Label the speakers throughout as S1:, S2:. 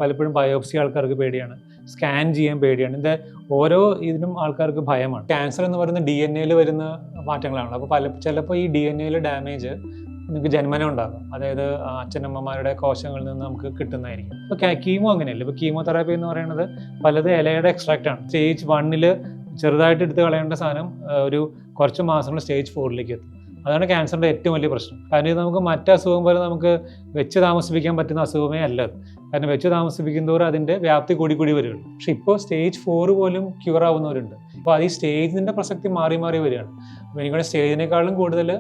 S1: പലപ്പോഴും ബയോപ്സി ആൾക്കാർക്ക് പേടിയാണ്, സ്കാൻ ചെയ്യാൻ പേടിയാണ്. ഇതിൻ്റെ ഓരോ ഇതിനും ആൾക്കാർക്ക് ഭയമാണ്. ക്യാൻസർ എന്ന് പറയുന്നത് DNA വരുന്ന മാറ്റങ്ങളാണ്. അപ്പോൾ ചിലപ്പോൾ ഈ DNA ഡാമേജ് നിങ്ങൾക്ക് ജന്മന ഉണ്ടാകും. അതായത് അച്ഛനമ്മമാരുടെ കോശങ്ങളിൽ നിന്ന് നമുക്ക് കിട്ടുന്നതായിരിക്കും. ഇപ്പോൾ കീമോ അങ്ങനെയല്ല. ഇപ്പോൾ കീമോതെറാപ്പി എന്ന് പറയുന്നത് പലത് ഇലയുടെ എക്സ്ട്രാക്റ്റാണ്. സ്റ്റേജ് 1 ചെറുതായിട്ട് എടുത്ത് കളയേണ്ട സാധനം ഒരു കുറച്ച് മാസങ്ങൾ സ്റ്റേജ് 4 എത്തും. അതാണ് ക്യാൻസറിൻ്റെ ഏറ്റവും വലിയ പ്രശ്നം. കാരണം ഇത് നമുക്ക് മറ്റ് അസുഖം പോലെ നമുക്ക് വെച്ച് താമസിപ്പിക്കാൻ പറ്റുന്ന അസുഖമേ അല്ല അത്. കാരണം വെച്ച് താമസിപ്പിക്കുന്നതോറും അതിൻ്റെ വ്യാപ്തി കൂടി വരുള്ളൂ. പക്ഷെ ഇപ്പോൾ സ്റ്റേജ് 4 പോലും ക്യൂർ ആവുന്നവരുണ്ട്. അപ്പോൾ അത് ഈ സ്റ്റേജിൻ്റെ പ്രസക്തി മാറി വരികയാണ്. അപ്പോൾ എനിക്കുള്ള സ്റ്റേജിനേക്കാളും കൂടുതൽ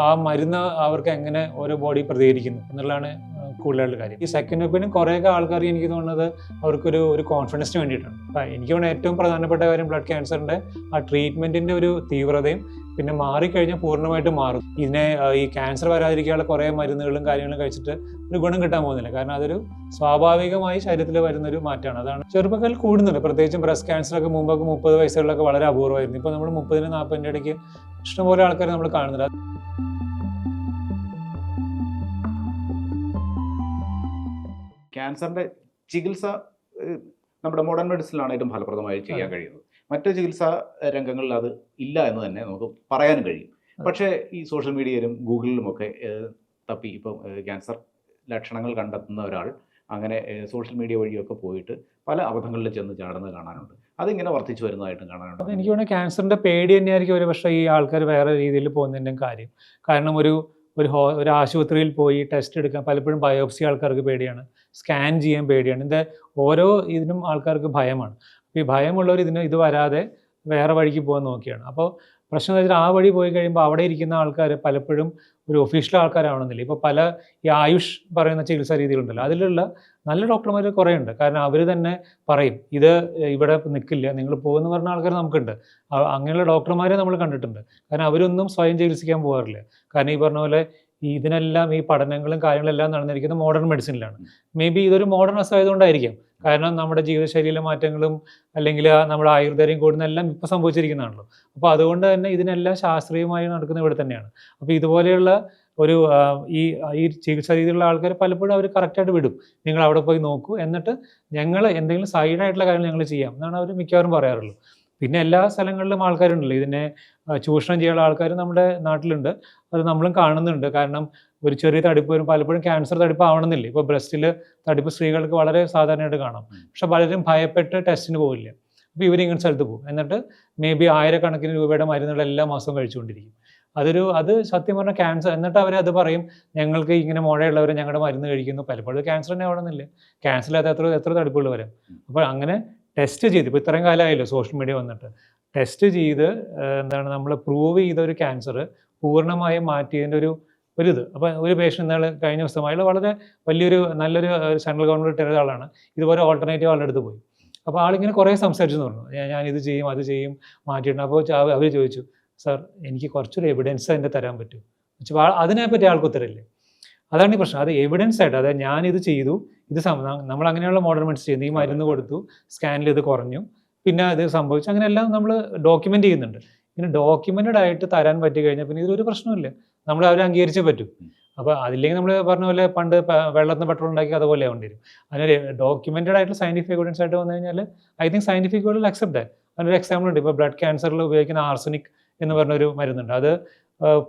S1: ആ മരുന്ന് അവർക്ക് എങ്ങനെ ഓരോ ബോഡി പ്രതികരിക്കുന്നു എന്നുള്ളതാണ് കൂടുതലായിട്ടുള്ള കാര്യം. ഈ സെക്കൻഡ് ഒപ്പീനിയൻ കുറേയൊക്കെ ആൾക്കാർ എനിക്ക് തോന്നുന്നത് അവർക്കൊരു കോൺഫിഡൻസിന് വേണ്ടിയിട്ടാണ്. അപ്പം എനിക്ക് തോന്നുന്നത് ഏറ്റവും പ്രധാനപ്പെട്ട കാര്യം ബ്ലഡ് ക്യാൻസറിൻ്റെ ആ ട്രീറ്റ്മെൻറ്റിൻ്റെ ഒരു തീവ്രതയും പിന്നെ മാറിക്കഴിഞ്ഞാൽ പൂർണ്ണമായിട്ട് മാറും. ഇതിനെ ഈ ക്യാൻസർ വരാതിരിക്കാനുള്ള കുറേ മരുന്നുകളും കാര്യങ്ങളും കഴിച്ചിട്ട് ഒരു ഗുണം കിട്ടാൻ പോകുന്നില്ല. കാരണം അതൊരു സ്വാഭാവികമായി ശരീരത്തിൽ വരുന്നൊരു മാറ്റമാണ്. അതാണ് ചെറുപ്പക്കാരിൽ കൂടുന്നുണ്ട്. പ്രത്യേകിച്ചും ബ്രസ്റ്റ് ക്യാൻസറൊക്കെ മുമ്പൊക്കെ 30 വയസ്സുകളിലൊക്കെ വളരെ അപൂർവമായിരുന്നു. ഇപ്പോൾ നമ്മൾ 30-40 ഇടയ്ക്ക് ഇഷ്ടംപോലെ ആൾക്കാർ നമ്മൾ കാണുന്നില്ല.
S2: ക്യാൻസറിൻ്റെ ചികിത്സ നമ്മുടെ മോഡേൺ മെഡിസിനിലാണ് ഏറ്റവും ഫലപ്രദമായി ചെയ്യാൻ കഴിയുന്നത്. മറ്റ് ചികിത്സാ രംഗങ്ങളിൽ അത് ഇല്ല എന്ന് തന്നെ നമുക്ക് പറയാനും കഴിയും. പക്ഷേ ഈ സോഷ്യൽ മീഡിയയിലും ഗൂഗിളിലുമൊക്കെ തപ്പി ഇപ്പോൾ ക്യാൻസർ ലക്ഷണങ്ങൾ കണ്ടെത്തുന്ന ഒരാൾ അങ്ങനെ സോഷ്യൽ മീഡിയ വഴിയൊക്കെ പോയിട്ട് പല അബദ്ധങ്ങളിൽ ചെന്ന് ചാടുന്നത് കാണാനുണ്ട്. അതിങ്ങനെ വർദ്ധിച്ചു വരുന്നതായിട്ടും കാണാനുണ്ട്.
S1: അത് എനിക്ക് തോന്നുന്നത് ക്യാൻസറിൻ്റെ പേടി തന്നെയായിരിക്കും ഒരു പക്ഷേ ഈ ആൾക്കാർ വേറെ രീതിയിൽ പോകുന്നതിൻ്റെ കാര്യം. കാരണം ഒരു ആശുപത്രിയിൽ പോയി ടെസ്റ്റ് എടുക്കാൻ പലപ്പോഴും ബയോപ്സി ആൾക്കാർക്ക് പേടിയാണ്, സ്കാൻ ചെയ്യാൻ പേടിയാണ്. ഇതിൻ്റെ ഓരോ ഇതിനും ആൾക്കാർക്ക് ഭയമാണ്. അപ്പോൾ ഈ ഭയമുള്ളവർ ഇത് വരാതെ വേറെ വഴിക്ക് പോകാൻ നോക്കിയാണ്. അപ്പോൾ പ്രശ്നം എന്ന് വെച്ചാൽ ആ വഴി പോയി കഴിയുമ്പോൾ അവിടെ ഇരിക്കുന്ന ആൾക്കാർ പലപ്പോഴും ഒരു ഒഫീഷ്യൽ ആൾക്കാരാവണമെന്നില്ല. ഇപ്പോൾ പല ഈ ആയുഷ് പറയുന്ന ചികിത്സാ രീതികളുണ്ടല്ലോ, അതിലുള്ള നല്ല ഡോക്ടർമാർ കുറേ ഉണ്ട്. കാരണം അവർ തന്നെ പറയും ഇത് ഇവിടെ നിൽക്കില്ല, നിങ്ങൾ പോകുമെന്ന് പറഞ്ഞ ആൾക്കാർ നമുക്കുണ്ട്. അങ്ങനെയുള്ള ഡോക്ടർമാരെ നമ്മൾ കണ്ടിട്ടുണ്ട്. കാരണം അവരൊന്നും സ്വയം ചികിത്സിക്കാൻ പോകാറില്ല. കാരണം ഈ പറഞ്ഞ പോലെ ഇതിനെല്ലാം ഈ പഠനങ്ങളും കാര്യങ്ങളെല്ലാം നടന്നിരിക്കുന്നത് മോഡേൺ മെഡിസിനിലാണ്. മേ ബി ഇതൊരു മോഡേൺ അസുഖമായതുകൊണ്ടായിരിക്കാം. കാരണം നമ്മുടെ ജീവിതശൈലിയിലെ മാറ്റങ്ങളും അല്ലെങ്കിൽ നമ്മുടെ ആയുർവേദം കൂടുന്നതെല്ലാം ഇപ്പോൾ സംഭവിച്ചിരിക്കുന്നതാണല്ലോ. അപ്പോൾ അതുകൊണ്ട് തന്നെ ഇതിനെല്ലാം ശാസ്ത്രീയമായി നടക്കുന്നത് ഇവിടെ തന്നെയാണ്. അപ്പോൾ ഇതുപോലെയുള്ള ഈ ചികിത്സാ രീതിയിലുള്ള ആൾക്കാർ പലപ്പോഴും അവർ കറക്റ്റായിട്ട് വിടും. നിങ്ങൾ അവിടെ പോയി നോക്കൂ, എന്നിട്ട് ഞങ്ങൾ എന്തെങ്കിലും സൈഡായിട്ടുള്ള കാര്യങ്ങൾ ഞങ്ങൾ ചെയ്യാം എന്നാണ് അവർ മിക്കവാറും പറയാറുള്ളൂ. പിന്നെ എല്ലാ സ്ഥലങ്ങളിലും ആൾക്കാരുണ്ടല്ലോ ഇതിനെ ചൂഷണം ചെയ്യാനുള്ള ആൾക്കാർ നമ്മുടെ നാട്ടിലുണ്ട്. അത് നമ്മളും കാണുന്നുണ്ട്. കാരണം ഒരു ചെറിയ തടിപ്പ് വരും, പലപ്പോഴും ക്യാൻസർ തടിപ്പ് ആവണമെന്നില്ല. ഇപ്പോൾ ബ്രസ്റ്റിൽ തടിപ്പ് സ്ത്രീകൾക്ക് വളരെ സാധാരണയായിട്ട് കാണാം. പക്ഷെ പലരും ഭയപ്പെട്ട് ടെസ്റ്റിന് പോകില്ല. അപ്പോൾ ഇവരിങ്ങനെ സ്ഥലത്ത് പോകും. എന്നിട്ട് മേ ബി 1000 രൂപയുടെ മരുന്നുകൾ എല്ലാ മാസവും കഴിച്ചുകൊണ്ടിരിക്കും. അത് സത്യം പറഞ്ഞാൽ ക്യാൻസർ. എന്നിട്ട് അവരത് പറയും ഞങ്ങൾക്ക് ഇങ്ങനെ മുഴയുള്ളവരെ ഞങ്ങളുടെ മരുന്ന് കഴിക്കുന്നു. പലപ്പോഴും ക്യാൻസർ തന്നെ ആവണമെന്നില്ല. ക്യാൻസറില്ലാത്ത എത്ര തടിപ്പുകൾ വരും. അപ്പോൾ അങ്ങനെ ടെസ്റ്റ് ചെയ്ത് ഇപ്പോൾ ഇത്രയും കാലമായല്ലോ സോഷ്യൽ മീഡിയ വന്നിട്ട്, ടെസ്റ്റ് ചെയ്ത് നമ്മൾ പ്രൂവ് ചെയ്ത ഒരു ക്യാൻസർ പൂർണ്ണമായും മാറ്റിയതിൻ്റെ ഒരിത്. അപ്പോൾ ഒരു പേഷ്യൻ്റ് കഴിഞ്ഞ ദിവസം അയാൾ വളരെ നല്ലൊരു സെൻട്രൽ ഗവൺമെൻറ് ഇട്ട ഒരാളാണ്. ഇതുപോലെ ഓൾട്ടർനേറ്റീവ് ആളുടെ അടുത്ത് പോയി. അപ്പോൾ ആളിങ്ങനെ കുറേ സംസാരിച്ചു പറഞ്ഞു, ഞാനിത് ചെയ്യും അത് ചെയ്യും മാറ്റിയിട്ടുണ്ട്. അപ്പോൾ അവർ ചോദിച്ചു, സാർ എനിക്ക് കുറച്ചൊരു എവിഡൻസ് അതിൻ്റെ തരാൻ പറ്റും. അതിനെപ്പറ്റി ആൾക്ക് ഉത്തരമില്ലേ. അതാണ് ഈ പ്രശ്നം. അത് എവിഡൻസ് ആയിട്ട്, അതായത് ഞാനിത് ചെയ്തു, നമ്മൾ അങ്ങനെയുള്ള മോഡേൺ മെഡിസിൻ ചെയ്യുന്നു, ഈ മരുന്ന് കൊടുത്തു, സ്കാനിൽ ഇത് കുറഞ്ഞു, പിന്നെ അത് സംഭവിച്ചു, അങ്ങനെയെല്ലാം നമ്മൾ ഡോക്യുമെൻ്റ് ചെയ്യുന്നുണ്ട്. ഇങ്ങനെ ഡോക്യുമെൻറ്റഡ് ആയിട്ട് തരാൻ പറ്റി കഴിഞ്ഞാൽ പിന്നെ ഇതിലൊരു പ്രശ്നമില്ല. നമ്മൾ അവരെ അംഗീകരിച്ചേ പറ്റും. അപ്പോൾ അതില്ലെങ്കിൽ നമ്മൾ പറഞ്ഞ പോലെ പണ്ട് വെള്ളത്തിന് പെട്രോൾ ഉണ്ടാക്കി അതുപോലെ ആവേണ്ടി വരും. അതിനൊരു ഡോക്യുമെൻറ്റഡ് ആയിട്ടുള്ള സയൻറ്റിഫിക് എവിഡൻസ് ആയിട്ട് വന്നു കഴിഞ്ഞാൽ I think scientific will accept that. അതിനൊരു എക്സാമ്പിൾ ഉണ്ട്. ഇപ്പോൾ ബ്ലഡ് ക്യാൻസറിൽ ഉപയോഗിക്കുന്ന ആർസനിക് എന്ന് പറഞ്ഞൊരു മരുന്നുണ്ട്. അത്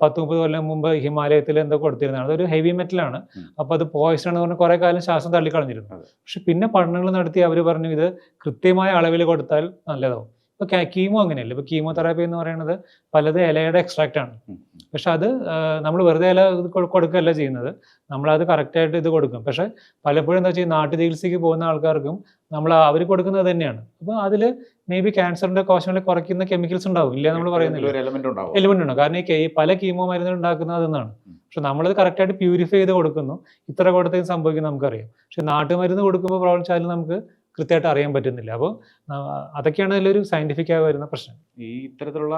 S1: 10-30 കൊല്ലം മുമ്പ് ഹിമാലയത്തിൽ എന്തോ കൊടുത്തിരുന്നതാണ്. അതൊരു ഹെവി മെറ്റലാണ്. അപ്പോൾ അത് പോയിസൺ എന്ന് പറഞ്ഞാൽ കുറേ കാലം ശ്വാസം തള്ളിക്കളഞ്ഞിരുന്നു. പക്ഷെ പിന്നെ പഠനങ്ങൾ നടത്തി അവർ പറഞ്ഞു ഇത് കൃത്യമായ അളവിൽ കൊടുത്താൽ നല്ലതാവും. ഇപ്പോൾ കീമോ അങ്ങനെയല്ല. ഇപ്പോൾ കീമോതെറാപ്പി എന്ന് പറയുന്നത് പലത് ഇലയുടെ എക്സ്ട്രാക്റ്റാണ്. പക്ഷെ അത് നമ്മൾ വെറുതെ ഇല കൊടുക്കുകയല്ല ചെയ്യുന്നത്, നമ്മളത് കറക്റ്റായിട്ട് ഇത് കൊടുക്കും. പക്ഷെ പലപ്പോഴും എന്താ വെച്ചാൽ നാട്ടു ചികിത്സയ്ക്ക് പോകുന്ന ആൾക്കാർക്കും അവർ കൊടുക്കുന്നത് തന്നെയാണ്. അപ്പോൾ അതിൽ മേ ബി ക്യാൻസറിൻ്റെ കോശങ്ങളെ കുറയ്ക്കുന്ന കെമിക്കൽസ് ഉണ്ടാവും, ഇല്ല നമ്മൾ പറയുന്നില്ല, എലിമെൻ്റ് ഉണ്ടാവും. കാരണം ഈ പല കീമോ മരുന്നുകൾ ഉണ്ടാക്കുന്നത് അതെന്നാണ്. പക്ഷെ നമ്മളത് കറക്റ്റായിട്ട് പ്യൂരിഫൈ ചെയ്ത് കൊടുക്കുന്നു. ഇത്ര കൊടുത്തത് സംഭവിക്കുന്നത് നമുക്കറിയാം. പക്ഷെ നാട്ടുമരുന്ന് കൊടുക്കുമ്പോൾ പ്രവർത്തിച്ചാലും നമുക്ക് കൃത്യമായിട്ട് അറിയാൻ പറ്റുന്നില്ല. അപ്പോൾ അതൊക്കെയാണ് അതിലൊരു സയൻറ്റിഫിക്കായി വരുന്ന പ്രശ്നം.
S2: ഈ ഇത്തരത്തിലുള്ള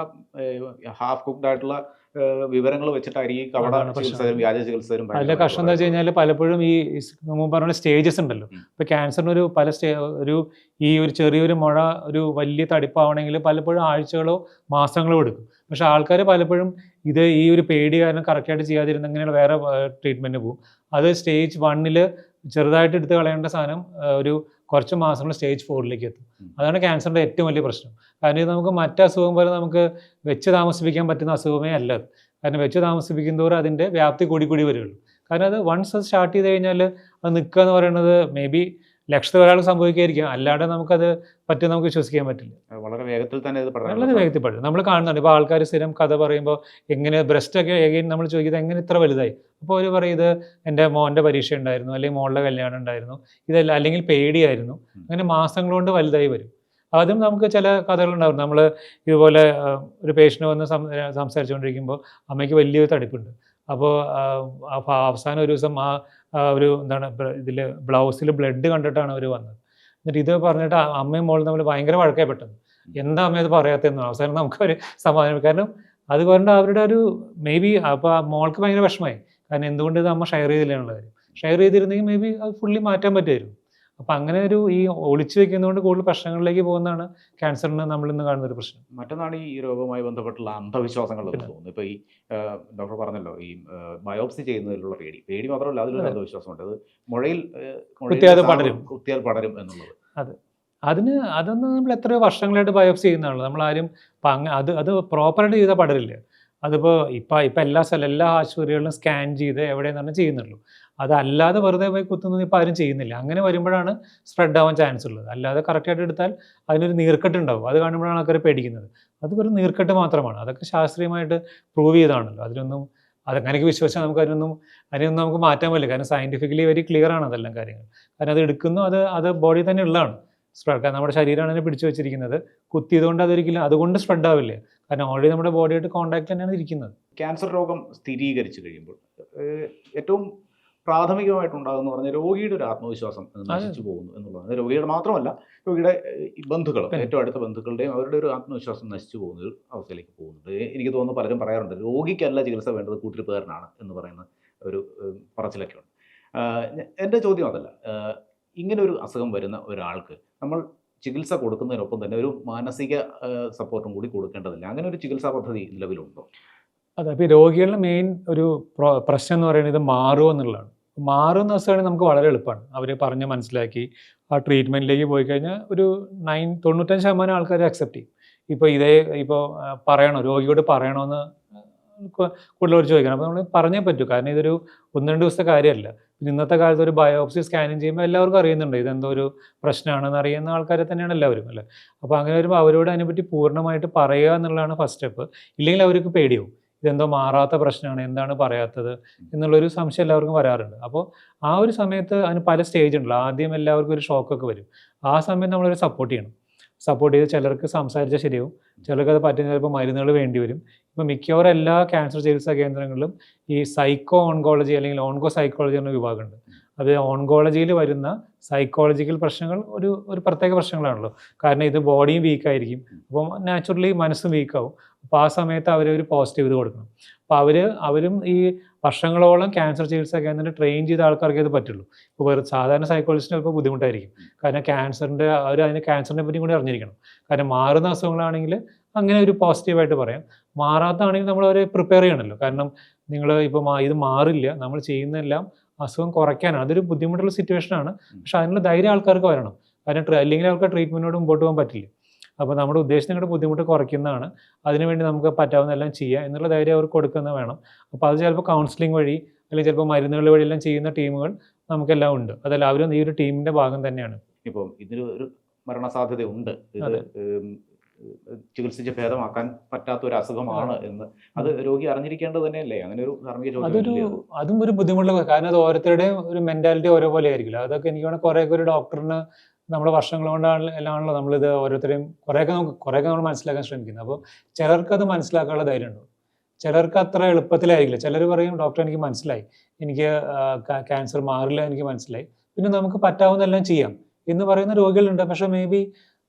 S2: ഹാഫ് കുക്ക്ഡ് ആയിട്ടുള്ള വിവരങ്ങൾ വെച്ചിട്ടായിരിക്കും വ്യാജ ചികിത്സകരും.
S1: അതിലെ കഷ്ടം എന്താ വെച്ച് കഴിഞ്ഞാൽ പലപ്പോഴും ഈ മുമ്പ് പറഞ്ഞ സ്റ്റേജസ് ഉണ്ടല്ലോ. ഇപ്പോൾ ക്യാൻസറിന് ഒരു ചെറിയൊരു മുഴ ഒരു വലിയ തടിപ്പാവണമെങ്കിൽ പലപ്പോഴും ആഴ്ചകളോ മാസങ്ങളോ എടുക്കും. പക്ഷെ ആൾക്കാർ പലപ്പോഴും ഈ ഒരു പേടി കാരണം കറക്റ്റായിട്ട് ചെയ്യാതിരുന്ന ഇങ്ങനെയുള്ള വേറെ ട്രീറ്റ്മെൻറ്റ് പോകും. അത് സ്റ്റേജ് 1 ചെറുതായിട്ട് എടുത്ത് കളയേണ്ട സാധനം ഒരു കുറച്ച് മാസങ്ങൾ സ്റ്റേജ് 4ലേക്ക് എത്തും. അതാണ് ക്യാൻസറിൻ്റെ ഏറ്റവും വലിയ പ്രശ്നം. കാരണം ഇത് നമുക്ക് മറ്റ് അസുഖം പോലെ നമുക്ക് വെച്ച് താമസിപ്പിക്കാൻ പറ്റുന്ന അസുഖമേ അല്ല അത്. കാരണം വെച്ച് താമസിപ്പിക്കുന്നതോറും അതിൻ്റെ വ്യാപ്തി കൂടി വരികയുള്ളൂ. കാരണം അത് വൺസ് അത് സ്റ്റാർട്ട് ചെയ്ത് കഴിഞ്ഞാൽ അത് നിൽക്കുക എന്ന് പറയുന്നത് മേ ബി ലക്ഷത്തിൽ ഒരാൾക്ക് സംഭവിക്കായിരിക്കും, അല്ലാതെ നമുക്കത് നമുക്ക് വിശ്വസിക്കാൻ പറ്റില്ല.
S2: വളരെ വേഗത്തിൽ തന്നെ ഇത്
S1: വളരെ വേഗത്തിൽ പഠിക്കും. നമ്മൾ കാണുന്നുണ്ട് ഇപ്പോൾ ആൾക്കാർ സ്ഥിരം കഥ പറയുമ്പോൾ എങ്ങനെ ബ്രസ്റ്റൊക്കെ എഗെയിൻ നമ്മൾ ചോദിക്കുന്നത് എങ്ങനെ ഇത്ര വലുതായി, അപ്പോൾ അവർ പറയും ഇത് എൻ്റെ മോൻ്റെ പരീക്ഷ ഉണ്ടായിരുന്നു, അല്ലെങ്കിൽ മോളുടെ കല്യാണം ഉണ്ടായിരുന്നു, ഇതല്ല അല്ലെങ്കിൽ പേടിയായിരുന്നു, അങ്ങനെ മാസങ്ങൾ കൊണ്ട് വലുതായി വരും. അതും നമുക്ക് ചില കഥകളുണ്ടാവും. നമ്മൾ ഇതുപോലെ ഒരു പേഷ്യൻ്റ് വന്ന് സംസാരിച്ചുകൊണ്ടിരിക്കുമ്പോൾ അമ്മയ്ക്ക് വലിയൊരു തടിപ്പുണ്ട്. അപ്പോൾ അവസാനം ഒരു ദിവസം ഒരു എന്താണ് ഇതിൽ ബ്ലൗസിൽ ബ്ലഡ് കണ്ടിട്ടാണ് അവർ വന്നത്. എന്നിട്ട് ഇത് പറഞ്ഞിട്ട് അമ്മയും മോളും തമ്മിൽ ഭയങ്കര വഴക്കായി പെട്ടെന്ന്. എന്താ അമ്മ ഇത് പറയാത്തതെന്ന്. അവസാനം നമുക്കൊരു സമാധാനം. കാരണം അത് പറഞ്ഞാൽ അവരുടെ ഒരു മേ ബി അപ്പോൾ മോൾക്ക് ഭയങ്കര വിഷമമായി. കാരണം എന്തുകൊണ്ട് ഇത് അമ്മ ഷെയർ ചെയ്തില്ല കാര്യം. ഷെയർ ചെയ്തിരുന്നെങ്കിൽ മേ ബി അത് ഫുള്ളി മാറ്റാൻ പറ്റുമായിരുന്നു. അപ്പം അങ്ങനെ ഒരു ഈ ഒളിച്ചു വെക്കുന്നതുകൊണ്ട് കൂടുതൽ പ്രശ്നങ്ങളിലേക്ക് പോകുന്നതാണ് ക്യാൻസറിന് നമ്മൾ ഇന്ന് കാണുന്ന ഒരു പ്രശ്നം.
S2: മറ്റൊന്നാണ് ഈ രോഗവുമായി ബന്ധപ്പെട്ടുള്ള അന്ധവിശ്വാസങ്ങൾ എന്ന് തോന്നുന്നു. ഇപ്പോൾ ഈ ഡോക്ടർ പറഞ്ഞല്ലോ ഈ ബയോപ്സി ചെയ്യുന്നതിലുള്ള പേടി മാത്രമല്ല, അതിലൊരു അന്ധവിശ്വാസമുണ്ട്. അത് കുത്തിയാൽ പടരും എന്നുള്ളത്.
S1: അതെ, അതൊന്നും നമ്മൾ എത്രയോ വർഷങ്ങളായിട്ട് ബയോപ്സി ചെയ്യുന്നതാണല്ലോ. നമ്മളാരും അത് പ്രോപ്പറായിട്ട് ചെയ്താൽ പടരില്ല. അതിപ്പോൾ ഇപ്പം എല്ലാ ആശുപത്രികളിലും സ്കാൻ ചെയ്ത് എവിടെയെന്നാണ് ചെയ്യുന്നുള്ളൂ. അതല്ലാതെ വെറുതെ പോയി കുത്തുന്നത് ഇപ്പോൾ ആരും ചെയ്യുന്നില്ല. അങ്ങനെ വരുമ്പോഴാണ് സ്പ്രെഡ് ആവാൻ ചാൻസ് ഉള്ളത്. അല്ലാതെ കറക്റ്റായിട്ട് എടുത്താൽ അതിനൊരു നീർക്കെട്ടുണ്ടാവും. അത് കാണുമ്പോഴാണ് ആൾക്കാർ പേടിക്കുന്നത്. അത് വെറും നീർക്കെട്ട് മാത്രമാണ്. അതൊക്കെ ശാസ്ത്രീയമായിട്ട് പ്രൂവ് ചെയ്തതാണല്ലോ. അതങ്ങനെയൊക്കെ വിശ്വസിച്ചാൽ അതിനൊന്നും നമുക്ക് മാറ്റാൻ പറ്റില്ല. കാരണം സയൻറ്റിഫിക്കലി വെരി ക്ലിയർ ആണ് അതെല്ലാം കാര്യങ്ങൾ. കാരണം അത് എടുക്കുന്നു, അത് ബോഡി തന്നെ ഉള്ളതാണ്. സ്പ്രെഡ് നമ്മുടെ ശരീരമാണ് അതിനെ പിടിച്ചു വെച്ചിരിക്കുന്നത്. കുത്തിയതുകൊണ്ട് അതുകൊണ്ട് സ്പ്രെഡ് ആവില്ല. കാരണം ഓൾറെഡി നമ്മുടെ ബോഡിയായിട്ട് കോൺടാക്ട് തന്നെയാണ് ഇരിക്കുന്നത്.
S2: ക്യാൻസർ രോഗം സ്ഥിരീകരിച്ചു കഴിയുമ്പോൾ ഏറ്റവും പ്രാഥമികമായിട്ടുണ്ടാകുന്ന പറഞ്ഞാൽ രോഗിയുടെ ഒരു ആത്മവിശ്വാസം നശിച്ചു പോകുന്നു എന്നുള്ളതാണ്. രോഗിയുടെ മാത്രമല്ല, രോഗിയുടെ ബന്ധുക്കൾ, ഏറ്റവും അടുത്ത ബന്ധുക്കളുടെയും അവരുടെ ഒരു ആത്മവിശ്വാസം നശിച്ചു പോകുന്ന ഒരു അവസ്ഥയിലേക്ക് പോകുന്നുണ്ട്. എനിക്ക് തോന്നുന്നു പലരും പറയാറുണ്ട് രോഗിക്കല്ല ചികിത്സ വേണ്ടത് കൂട്ടിരിപ്പുകാരനാണ് എന്ന് പറയുന്ന ഒരു പറച്ചിലൊക്കെ ഉണ്ട്. എൻ്റെ ചോദ്യം അതല്ല. ഇങ്ങനെ ഒരു അസുഖം വരുന്ന ഒരാൾക്ക് നമ്മൾ ചികിത്സ കൊടുക്കുന്നതിനൊപ്പം തന്നെ ഒരു മാനസിക സപ്പോർട്ടും കൂടി കൊടുക്കേണ്ടതില്ല. അങ്ങനെ ഒരു ചികിത്സാ പദ്ധതി നിലവിലുണ്ടോ?
S1: അതെ, ഇപ്പോൾ രോഗികളുടെ മെയിൻ ഒരു പ്രശ്നം എന്ന് പറയുന്നത് ഇത് മാറുമോ എന്നുള്ളതാണ്. മാറുന്ന അവസ്ഥയാണെങ്കിൽ നമുക്ക് വളരെ എളുപ്പമാണ്. അവരെ പറഞ്ഞ് മനസ്സിലാക്കി ആ ട്രീറ്റ്മെൻറ്റിലേക്ക് പോയി കഴിഞ്ഞാൽ ഒരു 95% ആൾക്കാർ അക്സെപ്റ്റ് ചെയ്യും. ഇപ്പോൾ പറയണോ, രോഗിയോട് പറയണമെന്ന് കൂടുതൽ ചോദിക്കണം. അപ്പോൾ നമ്മൾ പറഞ്ഞേ പറ്റൂ. കാരണം ഇതൊരു 1-2 ദിവസത്തെ കാര്യമല്ല. ഇന്നത്തെ കാലത്ത് ഒരു ബയോപ്സി സ്കാനിങ് ചെയ്യുമ്പോൾ എല്ലാവർക്കും അറിയുന്നുണ്ട് ഇതെന്തോ ഒരു പ്രശ്നമാണെന്ന് അറിയുന്ന ആൾക്കാരെ തന്നെയാണ് എല്ലാവരും അല്ലേ. അപ്പോൾ അങ്ങനെ വരുമ്പോൾ അവരോട് അതിനെപ്പറ്റി പൂർണ്ണമായിട്ട് പറയുക എന്നുള്ളതാണ് ഫസ്റ്റ് സ്റ്റെപ്പ്. ഇല്ലെങ്കിൽ അവർക്ക് പേടിയാവും. ഇതെന്തോ മാറാത്ത പ്രശ്നമാണ്, എന്താണ് പറയാത്തത് എന്നുള്ളൊരു സംശയം എല്ലാവർക്കും വരാറുണ്ട്. അപ്പോൾ ആ ഒരു സമയത്ത് അതിന് പല സ്റ്റേജ് ഉണ്ടല്ലോ. ആദ്യം എല്ലാവർക്കും ഒരു ഷോക്കൊക്കെ വരും. ആ സമയത്ത് നമ്മളൊരു സപ്പോർട്ട് ചെയ്യണം. സപ്പോർട്ട് ചെയ്ത് ചിലർക്ക് സംസാരിച്ചാൽ ശരിയാവും, ചിലർക്ക് അത് പറ്റുന്ന ചിലപ്പോൾ മരുന്നുകൾ വേണ്ടി വരും. ഇപ്പോൾ മിക്കവാറും എല്ലാ ക്യാൻസർ ചികിത്സാ കേന്ദ്രങ്ങളിലും ഈ സൈക്കോ ഓൺകോളജി അല്ലെങ്കിൽ ഓൺകോ സൈക്കോളജി എന്ന വിഭാഗമുണ്ട്. അത് ഓൺകോളജിയിൽ വരുന്ന സൈക്കോളജിക്കൽ പ്രശ്നങ്ങൾ ഒരു പ്രത്യേക പ്രശ്നങ്ങളാണല്ലോ. കാരണം ഇത് ബോഡിയും വീക്കായിരിക്കും, അപ്പോൾ നാച്ചുറലി മനസ്സും വീക്കാവും. അപ്പോൾ ആ സമയത്ത് അവരൊരു പോസിറ്റീവ് ഇത് കൊടുക്കണം. അപ്പോൾ അവരും ഈ വർഷങ്ങളോളം ക്യാൻസർ ചികിത്സാ കേന്ദ്രത്തിൽ ട്രെയിൻ ചെയ്ത ആൾക്കാർക്ക് ഇത് പറ്റുള്ളൂ. ഇപ്പോൾ വേറെ സാധാരണ സൈക്കോളജിസ്റ്റിന് ഇപ്പോൾ ബുദ്ധിമുട്ടായിരിക്കും. കാരണം ക്യാൻസറിനെ പറ്റി കൂടി അറിഞ്ഞിരിക്കണം. കാരണം മാറുന്ന അസുഖങ്ങളാണെങ്കിൽ അങ്ങനെ ഒരു പോസിറ്റീവായിട്ട് പറയാം. മാറാത്തതാണെങ്കിൽ നമ്മൾ അവരെ പ്രിപ്പയർ ചെയ്യണമല്ലോ. കാരണം നിങ്ങൾ ഇപ്പോൾ ഇത് മാറില്ല, നമ്മൾ ചെയ്യുന്നതെല്ലാം അസുഖം കുറയ്ക്കാനാണ്. അതൊരു ബുദ്ധിമുട്ടുള്ള സിറ്റുവേഷനാണ്. പക്ഷെ അതിനുള്ള ധൈര്യം ആൾക്കാർക്ക് വരണം. കാരണം അല്ലെങ്കിൽ അവർക്ക് ട്രീറ്റ്മെൻറ്റിനോട് മുമ്പോട്ട് പോകാൻ പറ്റില്ല. അപ്പോൾ നമ്മുടെ ഉദ്ദേശിക്കുന്ന ബുദ്ധിമുട്ട് കുറയ്ക്കുന്നതാണ്. അതിനുവേണ്ടി നമുക്ക് പറ്റാവുന്നതെല്ലാം ചെയ്യുക എന്നുള്ള ധൈര്യം അവർക്ക് കൊടുക്കുന്നത് വേണം. അപ്പോൾ അത് ചിലപ്പോൾ കൗൺസിലിംഗ് വഴി അല്ലെങ്കിൽ ചിലപ്പോൾ മരുന്നുകൾ വഴിയെല്ലാം ചെയ്യുന്ന ടീമുകൾ നമുക്കെല്ലാം ഉണ്ട്. അതെല്ലാവരും ഈ ഒരു ടീമിൻ്റെ ഭാഗം തന്നെയാണ്.
S2: ഇപ്പം ഇതിനൊരു മരണസാധ്യത ഉണ്ട്, ഇത് ചികിത്സിച്ച് ഭേദമാക്കാൻ പറ്റാത്ത ഒരു അസുഖമാണ് എന്ന് അത് രോഗി അറിഞ്ഞിരിക്കേണ്ടത് തന്നെയല്ലേ? അങ്ങനെ ഒരു ധാർമ്മിക ചോദ്യം.
S1: അതും ഒരു ബുദ്ധിമുട്ടുള്ള, കാരണം അത് ഓരോരുത്തരുടെയും ഒരു മെൻറ്റാലിറ്റി ഓരോ പോലെ ആയിരിക്കില്ല. അതൊക്കെ എനിക്ക് വേണമെങ്കിൽ കുറേയൊക്കെ ഒരു ഡോക്ടറിന് നമ്മുടെ വർഷങ്ങൾ കൊണ്ടാണല്ലോ നമ്മളിത് ഓരോരുത്തരെയും കുറേയൊക്കെ നമ്മൾ മനസ്സിലാക്കാൻ ശ്രമിക്കുന്നത്. അപ്പോൾ ചിലർക്കത് മനസ്സിലാക്കാനുള്ള ധൈര്യം ഉണ്ടാവും, ചിലർക്ക് അത്ര എളുപ്പത്തിലായിരിക്കില്ല. ചിലർ പറയും ഡോക്ടർ എനിക്ക് മനസ്സിലായി, എനിക്ക് ക്യാൻസർ മാറില്ല, എനിക്ക് മനസ്സിലായി, പിന്നെ നമുക്ക് പറ്റാവുന്നതെല്ലാം ചെയ്യാം എന്ന് പറയുന്ന രോഗികളുണ്ട്. പക്ഷേ മേ ബി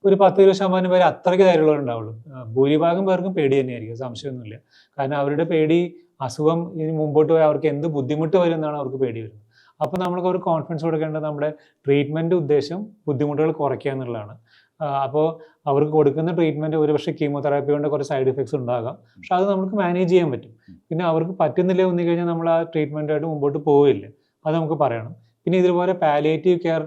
S1: ഒരു 10-20% പേര് അത്രയ്ക്ക് ധൈര്യമുള്ളവരുണ്ടാവുള്ളൂ. ഭൂരിഭാഗം പേർക്കും പേടി തന്നെയായിരിക്കും, സംശയമൊന്നുമില്ല. കാരണം അവരുടെ പേടി അസുഖം ഇനി മുമ്പോട്ട് പോയി അവർക്ക് എന്ത് ബുദ്ധിമുട്ട് വരും എന്നാണ് അവർക്ക് പേടി വരുന്നത്. അപ്പോൾ നമ്മൾക്ക് ഒരു കോൺഫിഡൻസ് കൊടുക്കേണ്ടത് നമ്മുടെ ട്രീറ്റ്മെൻറ്റ് ഉദ്ദേശം ബുദ്ധിമുട്ടുകൾ കുറയ്ക്കുക എന്നുള്ളതാണ്. അപ്പോൾ അവർക്ക് കൊടുക്കുന്ന ട്രീറ്റ്മെൻറ്റ് ഒരുപക്ഷെ കീമോതെറാപ്പി കൊണ്ട് കുറച്ച് സൈഡ് എഫക്ട്സ് ഉണ്ടാകാം, പക്ഷെ അത് നമുക്ക് മാനേജ് ചെയ്യാൻ പറ്റും. പിന്നെ അവർക്ക് പറ്റുന്നില്ല വന്നു കഴിഞ്ഞാൽ നമ്മൾ ആ ട്രീറ്റ്മെൻറ്റായിട്ട് മുമ്പോട്ട് പോവില്ല, അത് നമുക്ക് പറയണം. പിന്നെ ഇതുപോലെ പാലിയേറ്റീവ് കെയർ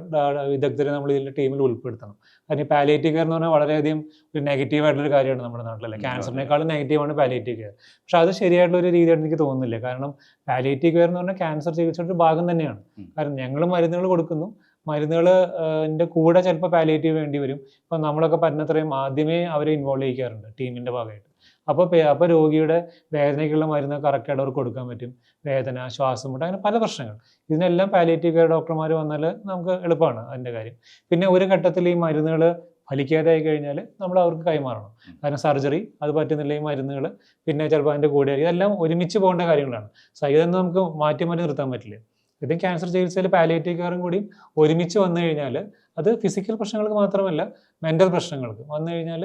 S1: വിദഗ്ധരെ നമ്മൾ ഇതിൻ്റെ ടീമിൽ ഉൾപ്പെടുത്തണം. കാരണം ഈ പാലിയേറ്റീവ് കെയർ എന്ന് പറഞ്ഞാൽ വളരെയധികം ഒരു നെഗറ്റീവായിട്ടുള്ളൊരു കാര്യമാണ് നമ്മുടെ നാട്ടിലല്ലേ. ക്യാൻസറിനേക്കാളും നെഗറ്റീവാണ് പാലിയേറ്റീവ് കെയർ. പക്ഷേ അത് ശരിയായിട്ടുള്ള ഒരു രീതിയായിട്ട് എനിക്ക് തോന്നുന്നില്ല. കാരണം പാലിയേറ്റീവ് കെയർ എന്ന് പറഞ്ഞാൽ ക്യാൻസർ ചികിത്സയുടെ ഒരു ഭാഗം തന്നെയാണ്. കാരണം ഞങ്ങൾ മരുന്നുകൾ കൊടുക്കുന്നു, മരുന്നുകളുടെ കൂടെ ചിലപ്പോൾ പാലിയേറ്റീവ് വേണ്ടി വരും. ഇപ്പം നമ്മളൊക്കെ പറ്റുന്നത്രയും ആദ്യമേ അവരെ ഇൻവോൾവ് ചെയ്യിക്കാറുണ്ട് ടീമിൻ്റെ ഭാഗമായിട്ട്. അപ്പോൾ രോഗിയുടെ വേദനയ്ക്കുള്ള മരുന്ന് കറക്റ്റായിട്ട് അവർക്ക് കൊടുക്കാൻ പറ്റും. വേദന, ശ്വാസം മുട്ട്, അങ്ങനെ പല പ്രശ്നങ്ങൾ. ഇതിനെല്ലാം പാലിയേറ്റീവ് കെയർ ഡോക്ടർമാർ വന്നാൽ നമുക്ക് എളുപ്പമാണ് അതിൻ്റെ കാര്യം. പിന്നെ ഒരു ഘട്ടത്തിൽ ഈ മരുന്നുകൾ ഫലിക്കാതെ ആയി കഴിഞ്ഞാൽ നമ്മൾ അവർക്ക് കൈമാറണം. കാരണം സർജറി അത് പറ്റുന്നില്ല, ഈ മരുന്നുകൾ പിന്നെ ചിലപ്പോൾ അതിൻ്റെ കൂടെ ഇതെല്ലാം ഒരുമിച്ച് പോകേണ്ട കാര്യങ്ങളാണ്. ഇതൊന്നും നമുക്ക് മാറ്റി നിർത്താൻ പറ്റില്ല. ഇതും ക്യാൻസർ ചികിത്സയിൽ പാലിയേറ്റീവ് കെയറും കൂടി ഒരുമിച്ച് വന്നു കഴിഞ്ഞാൽ അത് ഫിസിക്കൽ പ്രശ്നങ്ങൾക്ക് മാത്രമല്ല മെൻ്റൽ പ്രശ്നങ്ങൾക്ക് വന്നു കഴിഞ്ഞാൽ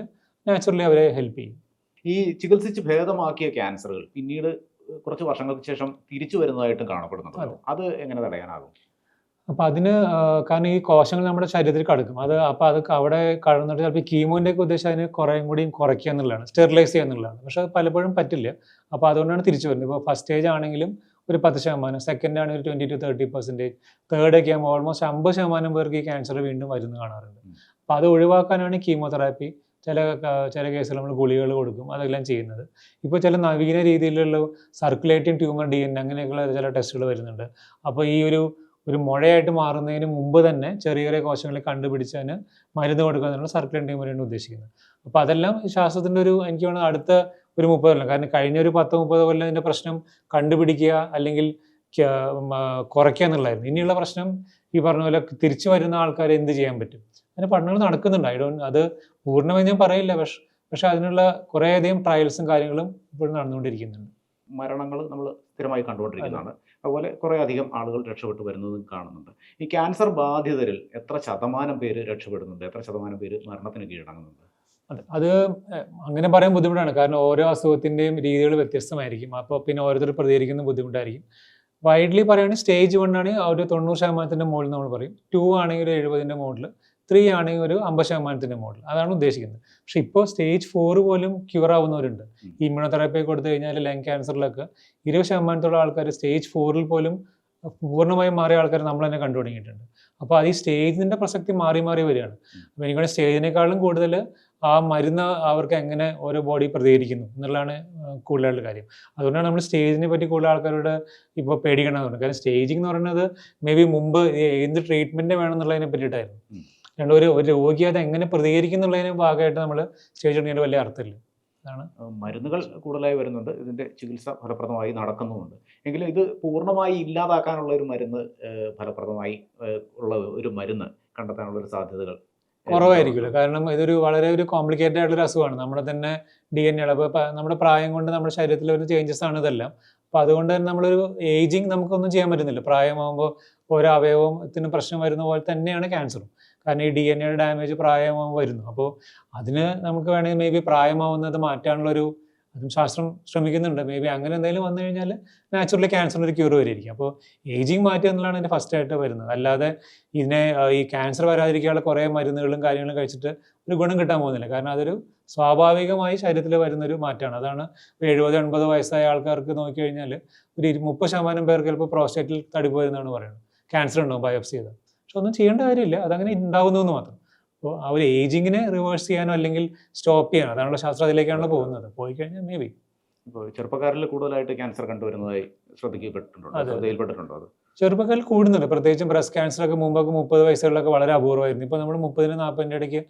S1: നാച്ചുറലി അവരെ ഹെൽപ്പ് ചെയ്യും.
S2: ഈ ചികിത്സിച്ച് ഭേദമാക്കിയ ക്യാൻസറുകൾ പിന്നീട് കുറച്ച് വർഷങ്ങൾക്ക് ശേഷം തിരിച്ചു വരുന്നതായിട്ടും കാണപ്പെടുന്നുണ്ടല്ലോ. അത് എങ്ങനെ തടയാനാകും?
S1: അപ്പോൾ അതിന് കാരണം ഈ കോശങ്ങൾ നമ്മുടെ ശരീരത്തിൽ കടക്കും. അപ്പോൾ അത് അവിടെ കടന്നിട്ട് ചിലപ്പോൾ കീമോൻ്റെ ഒക്കെ ഉദ്ദേശം അതിന് കുറേയും കൂടിയും കുറയ്ക്കുക എന്നുള്ളതാണ്, സ്റ്റെറിലൈസ് ചെയ്യുക എന്നുള്ളതാണ്. പക്ഷേ അത് പലപ്പോഴും പറ്റില്ല. അപ്പോൾ അതുകൊണ്ടാണ് തിരിച്ചു വരുന്നത്. ഇപ്പോൾ ഫസ്റ്റ് സ്റ്റേജ് ആണെങ്കിലും ഒരു 10%, സെക്കൻഡ് ആണെങ്കിൽ 20 to 30%, തേർഡൊക്കെ ആകുമ്പോൾ ഓൾമോസ്റ്റ് 50% പേർക്ക് ഈ ക്യാൻസർ വീണ്ടും വരുന്ന കാണാറുണ്ട്. അപ്പോൾ അത് ഒഴിവാക്കാനാണ് കീമോതെറാപ്പി, ചില കേസിൽ നമ്മൾ ഗുളികകൾ കൊടുക്കും, അതെല്ലാം ചെയ്യുന്നത്. ഇപ്പോൾ ചില നവീന രീതിയിലുള്ള സർക്കുലേറ്റിംഗ് ട്യൂമർ DNA അങ്ങനെയൊക്കെയുള്ള ചില ടെസ്റ്റുകൾ വരുന്നുണ്ട്. അപ്പോൾ ഈ ഒരു മുഴയായിട്ട് മാറുന്നതിന് മുമ്പ് തന്നെ ചെറിയ ചെറിയ കോശങ്ങളെ കണ്ടുപിടിച്ചതിന് മരുന്ന് കൊടുക്കുക എന്നുള്ള സർക്കുലേറ്റിംഗ് ട്യൂമറാണ് ഉദ്ദേശിക്കുന്നത്. അപ്പോൾ അതെല്ലാം ശാസ്ത്രത്തിൻ്റെ എനിക്ക് തോന്നുന്നു അടുത്ത ഒരു 30 കൊല്ലം, കാരണം കഴിഞ്ഞ ഒരു 10-30 കൊല്ലം ഇതിൻ്റെ പ്രശ്നം കണ്ടുപിടിക്കുക അല്ലെങ്കിൽ കുറയ്ക്കുക എന്നുള്ളതായിരുന്നു. ഇനിയുള്ള പ്രശ്നം ഈ പറഞ്ഞ പോലെ തിരിച്ചു വരുന്ന ആൾക്കാരെ എന്ത് ചെയ്യാൻ പറ്റും, അതിന് പഠനങ്ങൾ നടക്കുന്നുണ്ട്. അത് പൂർണ്ണമായി ഞാൻ പറയില്ല, പക്ഷെ അതിനുള്ള കുറേയധികം ട്രയൽസും കാര്യങ്ങളും ഇപ്പോഴും നടന്നുകൊണ്ടിരിക്കുന്നുണ്ട്.
S2: മരണങ്ങൾ നമ്മൾ സ്ഥിരമായി കണ്ടുകൊണ്ടിരിക്കുന്നതാണ്. അതുപോലെ കുറേ അധികം ആളുകൾ രക്ഷപ്പെട്ടു വരുന്നതും കാണുന്നുണ്ട്. ഈ ക്യാൻസർ ബാധിതരിൽ എത്ര ശതമാനം പേര് രക്ഷപ്പെടുന്നുണ്ട്, എത്ര ശതമാനം പേര് മരണത്തിന് കീഴടങ്ങുന്നുണ്ട്?
S1: അത് അങ്ങനെ പറയാൻ ബുദ്ധിമുട്ടാണ്. കാരണം ഓരോ അസുഖത്തിൻ്റെയും രീതികൾ വ്യത്യസ്തമായിരിക്കും. അപ്പോൾ പിന്നെ ഓരോരുത്തർ പ്രതികരിക്കുന്ന ബുദ്ധിമുട്ടായിരിക്കും. വൈഡ്ലി പറയുകയാണെങ്കിൽ സ്റ്റേജ് 1 ആണെങ്കിൽ ഒരു 90% മുകളിൽ നമ്മൾ പറയും, 2 ആണെങ്കിൽ ഒരു 70% മുകളിൽ, 3 ആണെങ്കിൽ ഒരു 50% മുകളിൽ, അതാണ് ഉദ്ദേശിക്കുന്നത്. പക്ഷെ ഇപ്പോൾ സ്റ്റേജ് 4 പോലും ക്യൂർ ആവുന്നവരുണ്ട്. ഇമ്മ്യൂണോതെറാപ്പി കൊടുത്തു കഴിഞ്ഞാൽ ലങ് ക്യാൻസറിലൊക്കെ 20% ആൾക്കാർ സ്റ്റേജ് 4 പോലും പൂർണ്ണമായും മാറിയ ആൾക്കാർ നമ്മൾ തന്നെ കണ്ടു തുടങ്ങിയിട്ടുണ്ട്. അപ്പോൾ അത് ഈ സ്റ്റേജിൻ്റെ പ്രസക്തി മാറി വരികയാണ്. അപ്പോൾ എനിക്കാണ് സ്റ്റേജിനേക്കാളും കൂടുതൽ ആ മരുന്ന് അവർക്ക് എങ്ങനെ ഓരോ ബോഡി പ്രതികരിക്കുന്നു എന്നുള്ളതാണ് കൂടുതലായിട്ടുള്ള കാര്യം. അതുകൊണ്ടാണ് നമ്മൾ സ്റ്റേജിനെ പറ്റി കൂടുതൽ ആൾക്കാരോട് ഇപ്പോൾ പേടിക്കണമെന്ന് പറഞ്ഞത്. കാരണം സ്റ്റേജിങ് എന്ന് പറയുന്നത് മേ ബി മുമ്പ് എന്ത് ട്രീറ്റ്മെൻറ്റ് വേണമെന്നുള്ളതിനെ പറ്റിയിട്ടായിരുന്നു. ഒരു രോഗി അത് എങ്ങനെ പ്രതികരിക്കുന്നുള്ളതിന് ഭാഗമായിട്ട് നമ്മൾ സ്റ്റേജ് തുടങ്ങിയിട്ട് വലിയ അർത്ഥമില്ല. അതാണ്.
S2: മരുന്നുകൾ കൂടുതലായി വരുന്നുണ്ട്, ഇതിൻ്റെ ചികിത്സ ഫലപ്രദമായി നടക്കുന്നുമുണ്ട്. എങ്കിലും ഇത് പൂർണ്ണമായി ഇല്ലാതാക്കാനുള്ള ഒരു മരുന്ന്, ഫലപ്രദമായി ഉള്ള ഒരു മരുന്ന് കണ്ടെത്താനുള്ള ഒരു സാധ്യതകൾ
S1: കുറവായിരിക്കുമല്ലോ. കാരണം ഇതൊരു വളരെ കോംപ്ലിക്കേറ്റഡ് ആയിട്ടുള്ള അസുഖമാണ്. നമ്മുടെ തന്നെ DNA അപ്പോൾ നമ്മുടെ പ്രായം കൊണ്ട് നമ്മുടെ ശരീരത്തിൽ ഒരു ചേഞ്ചസ് ആണ് ഇതെല്ലാം. അപ്പോൾ അതുകൊണ്ട് തന്നെ നമ്മളൊരു ഏജിങ് നമുക്കൊന്നും ചെയ്യാൻ പറ്റുന്നില്ല. പ്രായമാകുമ്പോൾ ഓരോ അവയവത്തിന് പ്രശ്നം വരുന്ന പോലെ തന്നെയാണ് ക്യാൻസറും. കാരണം ഈ DNA ഡാമേജ് പ്രായമാകുമ്പോൾ വരുന്നു. അപ്പോൾ അതിന് നമുക്ക് വേണമെങ്കിൽ മേ ബി പ്രായമാവുന്നത് മാറ്റാനുള്ളൊരു അതും ശാസ്ത്രം ശ്രമിക്കുന്നുണ്ട്. മേ ബി അങ്ങനെ എന്തെങ്കിലും വന്നു കഴിഞ്ഞാൽ നാച്ചുറലി ക്യാൻസറിന് ഒരു ക്യൂർ വരിയിരിക്കും. അപ്പോൾ ഏജിങ് മാറ്റുക എന്നുള്ളതാണ് ഇതിൻ്റെ ഫസ്റ്റായിട്ട് വരുന്നത്. അല്ലാതെ ഈ ക്യാൻസർ വരാതിരിക്കാനുള്ള കുറേ മരുന്നുകളും കാര്യങ്ങളും കഴിച്ചിട്ട് ഒരു ഗുണം കിട്ടാൻ പോകുന്നില്ല. കാരണം അതൊരു സ്വാഭാവികമായി ശരീരത്തിൽ വരുന്നൊരു മാറ്റമാണ്. അതാണ് 70-80 വയസ്സായ ആൾക്കാർക്ക് നോക്കിക്കഴിഞ്ഞാൽ ഒരു 30% പേർക്ക് ചിലപ്പോൾ പ്രോസ്റ്റേറ്റിൽ തടിപ്പ് വരുന്നതാണ് പറയുന്നത്. ക്യാൻസർ ഉണ്ടാവും ബയോപ്സി ചെയ്താൽ. പക്ഷെ ഒന്നും ചെയ്യേണ്ട കാര്യമില്ല, അതങ്ങനെ ഉണ്ടാവുന്നു എന്ന് മാത്രം. അപ്പോൾ ആ ഒരു ഏജിങ്ങിനെ റിവേഴ്സ് ചെയ്യാനോ അല്ലെങ്കിൽ സ്റ്റോപ്പ് ചെയ്യാനോ അതാണല്ലോ ശാസ്ത്രം അതിലേക്കാണല്ലോ പോകുന്നത്. പോയി കഴിഞ്ഞാൽ മേ ബി
S2: ഇപ്പോൾ ചെറുപ്പക്കാരിൽ കൂടുതലായിട്ട് ക്യാൻസർ കണ്ടുവരുന്നതായി ശ്രദ്ധയിൽപ്പെട്ടിട്ടുണ്ടോ? അത്
S1: ചെറുപ്പക്കാരിൽ കൂടുന്നുണ്ട്. പ്രത്യേകിച്ചും ബ്രസ്റ്റ് ക്യാൻസറൊക്കെ മുമ്പൊക്കെ 30 വയസ്സുകളിലൊക്കെ വളരെ അപൂർവമായിരുന്നു. ഇപ്പോൾ നമ്മൾ 30-40 ഇടയ്ക്ക്